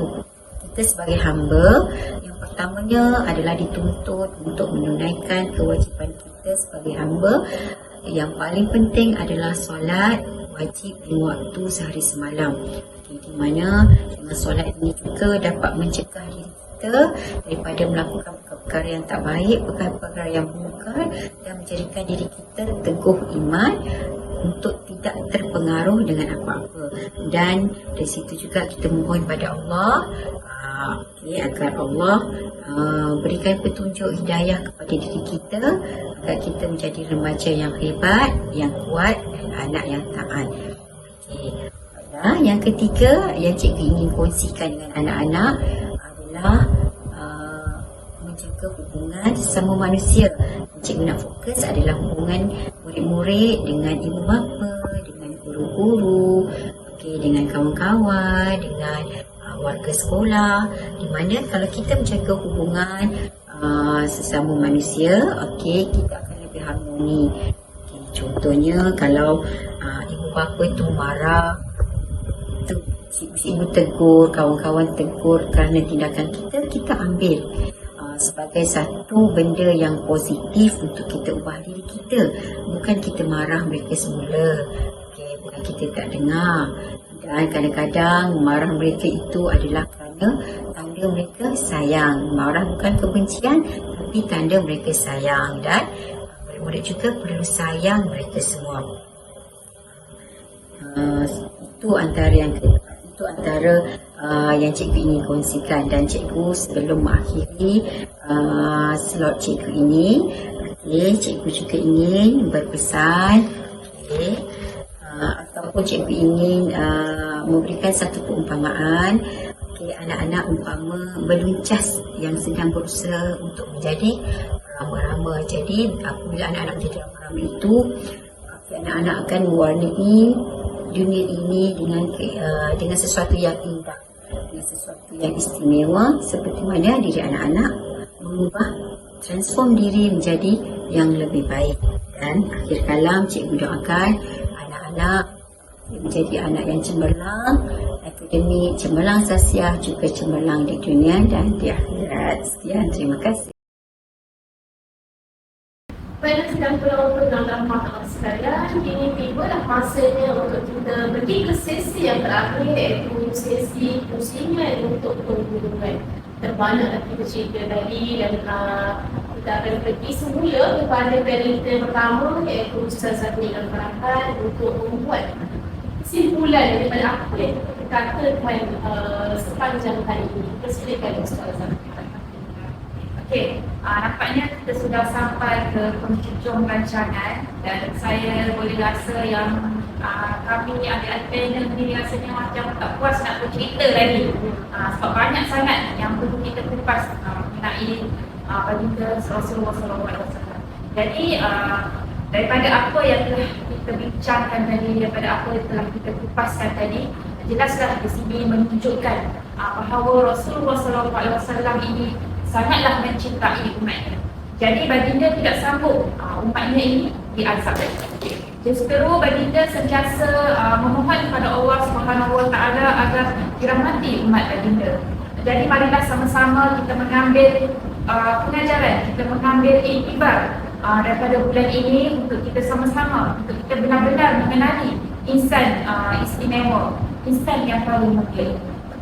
kita sebagai hamba, yang pertamanya adalah dituntut untuk menunaikan kewajipan kita sebagai hamba. Yang paling penting adalah solat wajib 5 waktu sehari semalam. Di mana dengan solat ini juga dapat mencegah diri kita daripada melakukan perkara yang tak baik, perkara yang mungkar, dan menjadikan diri kita teguh iman untuk tidak terpengaruh dengan apa-apa. Dan dari situ juga kita mohon pada Allah agar Allah berikan petunjuk hidayah kepada diri kita agar kita menjadi remaja yang hebat, yang kuat dan anak yang taat. Yang ketiga yang cikgu ingin kongsikan dengan anak-anak adalah menjaga hubungan sesama manusia. Cikgu nak fokus adalah hubungan murid-murid dengan ibu bapa, dengan guru-guru, dengan kawan-kawan, dengan warga sekolah. Di mana kalau kita menjaga hubungan sesama manusia, kita akan lebih harmoni. Contohnya kalau ibu bapa tu marah, ibu tegur, kawan-kawan tegur kerana tindakan kita ambil sebagai satu benda yang positif untuk kita ubah diri kita. Bukan kita marah mereka semula, bukan kita tak dengar. Dan kadang-kadang marah mereka itu adalah kerana tanda mereka sayang. Marah bukan kebencian, tapi tanda mereka sayang. Dan murid-murid juga perlu sayang mereka semua. Itu antara yang cikgu ingin kongsikan. Dan cikgu sebelum mengakhiri slot cikgu ini, cikgu juga ingin berpesan, ataupun cikgu ingin memberikan satu perumpamaan. Anak-anak umpama beluncas yang sedang berusaha untuk menjadi rama-rama. Jadi apabila anak-anak menjadi rama-rama itu, anak-anak akan mewarnai dunia ini dengan sesuatu yang indah, dengan sesuatu yang istimewa, seperti mana diri anak-anak mengubah, transform diri menjadi yang lebih baik. Dan akhir kalam, cikgu doakan anak-anak menjadi anak yang cemerlang, akademik, cemerlang sasiah, juga cemerlang di dunia dan di akhirat. Sekian, terima kasih. Pada sedang penonton dan rahmat sekalian, kini tibalah masanya untuk kita pergi ke sesi yang terakhir, iaitu sesi pusingan untuk penghubungan. Terbanyak kita cerita tadi dan kita akan pergi semula kepada panel kita pertama, iaitu Ustazah Nika Farhan untuk membuat kesimpulan daripada apa yang kita katakan sepanjang hari ini. Persilakan Ustazah. Okey, nampaknya kita sudah sampai ke penghujung rancangan dan saya boleh rasa yang kami adik-adik panel ni rasanya macam tak puas nak bercerita lagi, sebab banyak sangat yang perlu kita kupas mengenai baginda Rasulullah SAW. Jadi daripada apa yang telah kita bincangkan tadi, daripada apa yang telah kita kupaskan tadi, jelaslah di sini menunjukkan bahawa Rasulullah SAW ini sangatlah mencintai umatnya. Jadi baginda tidak sanggup umatnya ini diazab. Justeru baginda sentiasa memohon kepada Allah Subhanahu Wa Taala agar dirahmati umat baginda. Jadi marilah sama-sama kita mengambil pengajaran, kita mengambil iktibar daripada bulan ini untuk kita sama-sama, untuk kita benar-benar mengenali insan istimewa, insan yang paling mulia.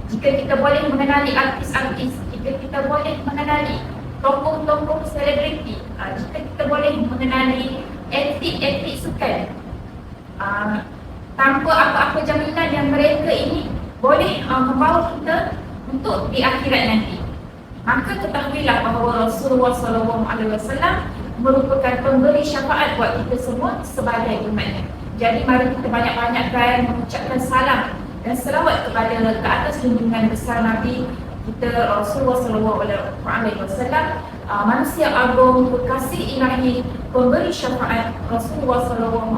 Jika kita boleh mengenali artis-artis, jika kita boleh mengenali tokoh-tokoh selebriti, jika kita boleh mengenali atlet-atlet sukan, tanpa apa-apa jaminan yang mereka ini boleh membawa kita untuk di akhirat nanti, maka ketahuilah bahawa Rasulullah SAW merupakan pemberi syafaat buat kita semua sebagai umatnya. Jadi mari kita banyak-banyakkan mengucapkan salam dan selawat kepada ke atas junjungan besar Nabi kita Rasulullah SAW, manusia agung, kekasih ilahi, pemberi syafaat Rasulullah SAW,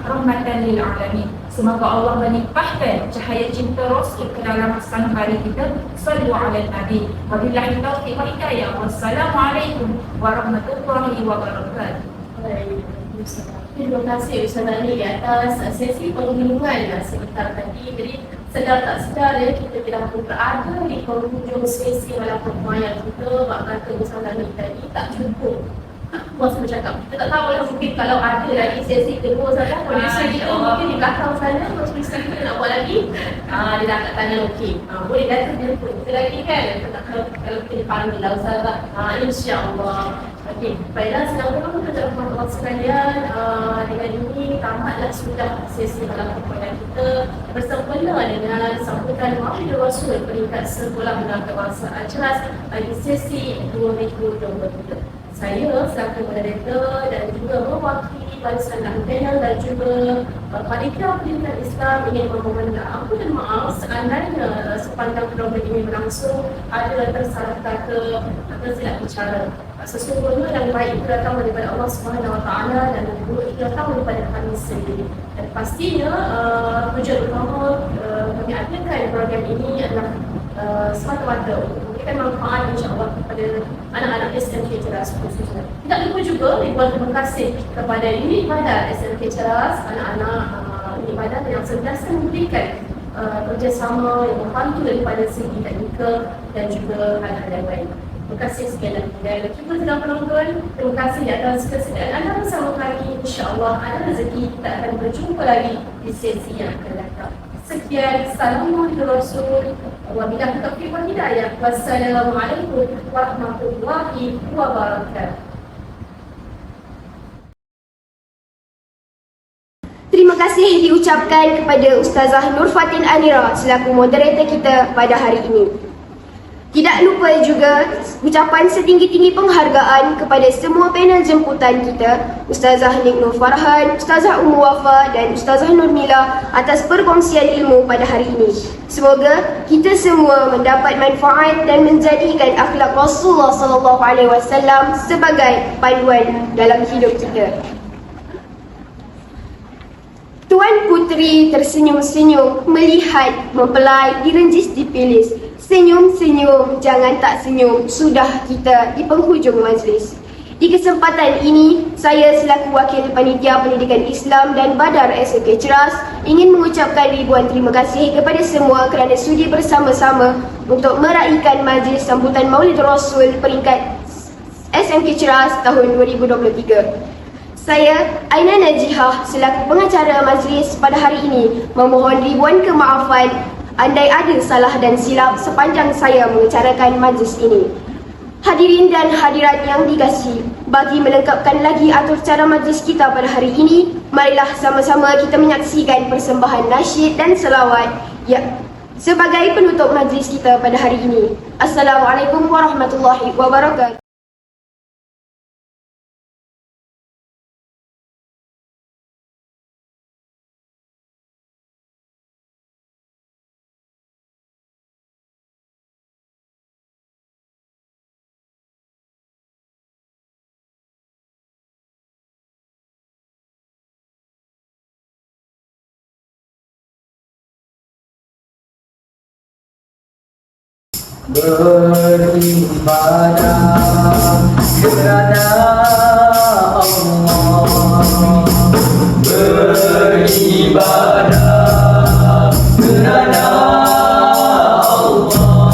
rahmatan lil alamin. Semoga Allah melimpahkan cahaya cinta Rasul ke dalam sanubari kita. Sallu ala Nabi. Wabillahi taufiq wal hidayah. Wassalamualaikum warahmatullahi wabarakatuh. Terima kasih Ustazah Nik atas sesi penghubungan sebentar tadi. Jadi sedar tak sedar ya, kita tidak pun berada di penghujung sesi malam pertemuan kita. Bahkan Ustazah Nik tadi tak cukup puas bercakap. Kita tak tahu lah, mungkin kalau ada lagi sesi kedua saja, producer kita mungkin di belakang sana, producer kita nak buat lagi, dia dah angkat tangan okey. Boleh datang dia pun kita lagi kan, kalau kita dipanggil lah Ustazah. InsyaAllah. Okey, baiklah, sedang tolong kita teman-teman sekalian, dengan ini tamatlah sudah sesi malam pertemuan kita bersempena dengan sambutan Maulid Rasul peringkat sekolah menengah kebangsaan Ceras bagi sesi 2023. Saya selaku moderator dan juga mewakili barisan panel dan juga panitia pendidikan Islam ingin memohon ampun dan maaf seandainya sepanjang program ini berlangsung ada tersalah kata atau silap bicara. Sesungguhnya yang baik itu datang daripada Allah Subhanahu Wa Taala dan yang buruk itu datang daripada kami sendiri. Dan pastinya tujuan utama kami adakan program ini adalah semata-mata untuk memberikan manfaat insya-Allah kepada anak-anak SMK Ceras khususnya. Tidak lupa juga ribuan terima kasih kepada unit badan SMK Ceras, anak-anak unit badan yang sentiasa memberikan kerjasama yang membantu daripada segi teknikal dan juga hal-hal yang lain. Terima kasih sekali lagi. Dan kita sedang penonton, terima kasih atas kesediaan anda bersama kami. InsyaAllah ada rezeki kita akan berjumpa lagi di sesi yang akan datang. Sekian, Assalamualaikum Rasul. Wabillahi taufiq wal hidayah. Wassalamualaikum warahmatullahi wabarakatuh. Terima kasih diucapkan kepada Ustazah Nur Fatin Anira selaku moderator kita pada hari ini. Tidak lupa juga ucapan setinggi-tinggi penghargaan kepada semua panel jemputan kita, Ustazah Nik Nur Farhan, Ustazah Ummu Wafa dan Ustazah Nur Mila atas perkongsian ilmu pada hari ini. Semoga kita semua mendapat manfaat dan menjadikan akhlak Rasulullah SAW sebagai panduan dalam hidup kita. Tuan Puteri tersenyum-senyum melihat mempelai direnjis dipilis. Senyum-senyum, jangan tak senyum, sudah kita di penghujung majlis. Di kesempatan ini, saya selaku Wakil Panitia Pendidikan Islam dan Badar SMK Ceras ingin mengucapkan ribuan terima kasih kepada semua kerana sudi bersama-sama untuk meraihkan majlis sambutan Maulid Rasul peringkat SMK Ceras tahun 2023. Saya, Aina Najihah, selaku pengacara majlis pada hari ini memohon ribuan kemaafan andai ada salah dan silap sepanjang saya mengacarakan majlis ini. Hadirin dan hadirat yang dikasihi, bagi melengkapkan lagi atur cara majlis kita pada hari ini, marilah sama-sama kita menyaksikan persembahan nasyid dan selawat sebagai penutup majlis kita pada hari ini. Assalamualaikum warahmatullahi wabarakatuh. Beribadah kerana Allah, beribadah kerana Allah,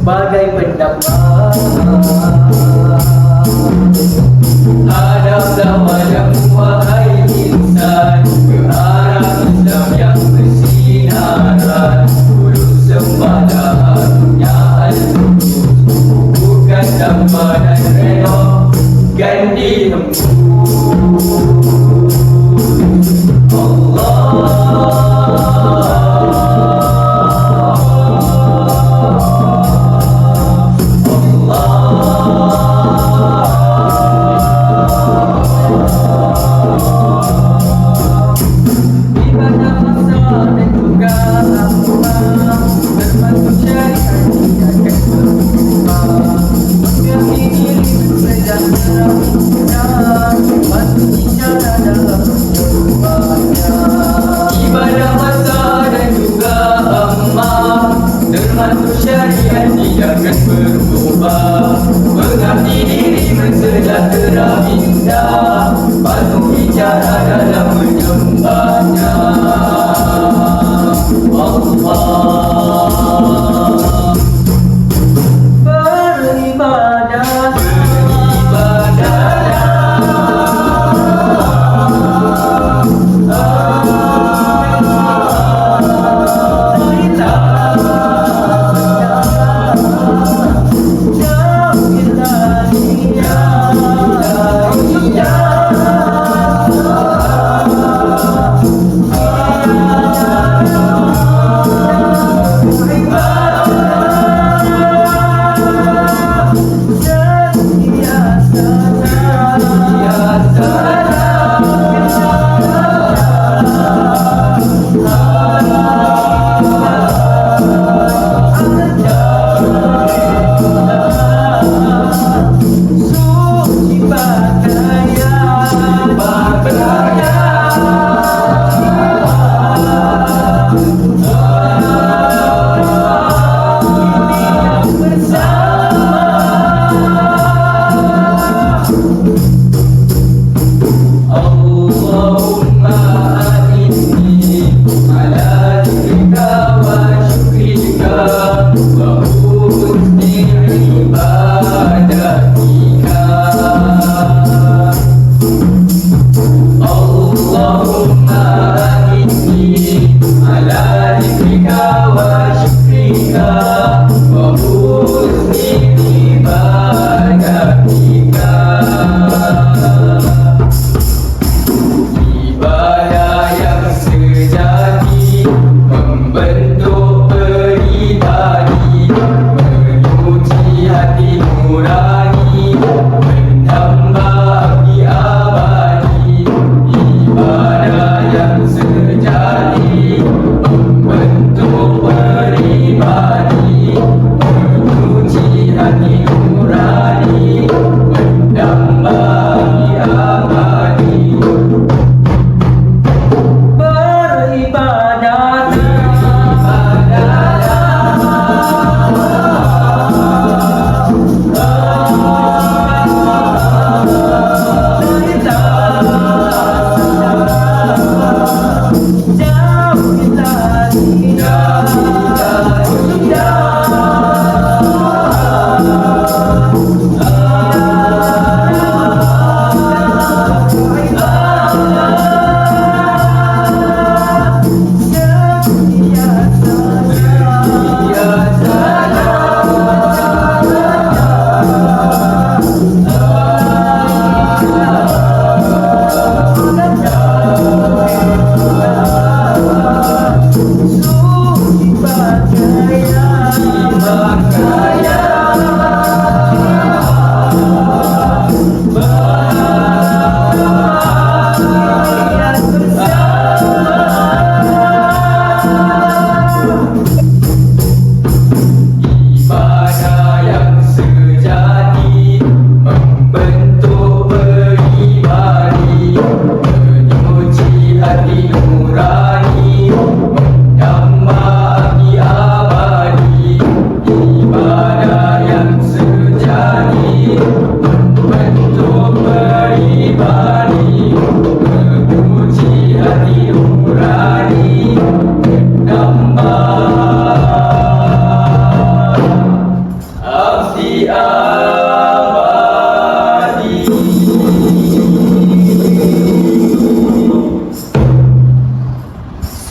sebagai pendapat hadaplah wajahmu wahai insan ke arah Islam yang bersinaran, tulus sembah harumnya al-Qudus, bukan tanpa dan rela ganti hembus. Allah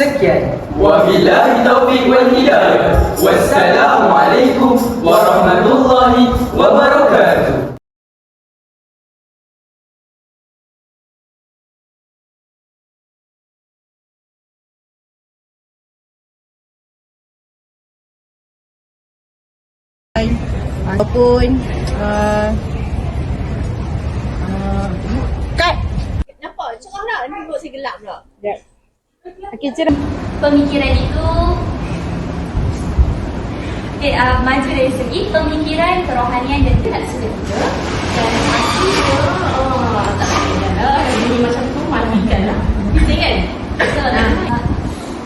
Sekian. Wabillahi taufiq wal hidayah. Wassalamualaikum warahmatullahi wabarakatuh. Ataupun cut. Nampak? Cerah lah. Ni buat saya gelap pula. Okey, cerah. Pemikiran itu maju dari segi pemikiran, kerohanian dan tidak sudah juga. Dan pasti tak boleh lah. Jadi macam tu matikan lah. Bisa kan? So,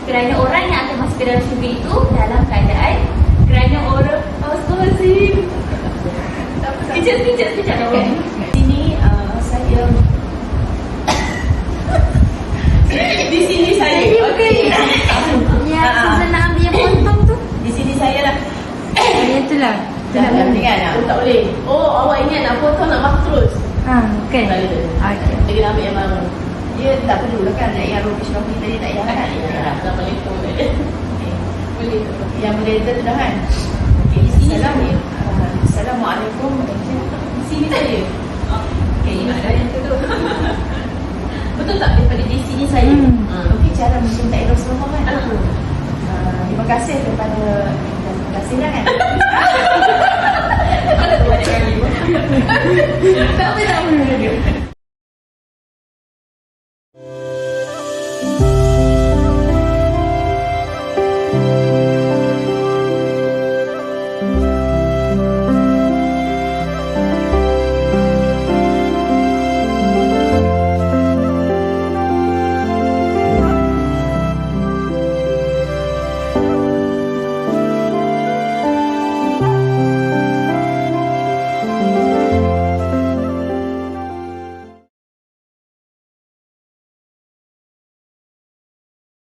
kerana orang yang akan masuk ke dalam syurga itu dalam keadaan kerana orang Astagfirullahaladzim. Kejap. Sini saya di sini saya. Okey. Ya, saya nak ambil yang potong tu. Di sini saya lah. Yang tu lah. Jangan ingat nak. Tak boleh. Oh, awak ingat nak potong nak mak terus. Okey. Tak boleh. Okey. Dia kena ambil yang baru. Dia tak perlu lah kan. Yang Robish Rocky tadi tak payah kan. Tak boleh tu. Boleh tu. Yang boleh tu dah kan. Okey, di sini saya. Assalamualaikum. Di sini saya. Okey, ada yang tu. Betul tak daripada di sini saya? Okey, cara mencintai Rasulullah kan? Terima kasih kepada terima kasih dah kan? Tak apa dah.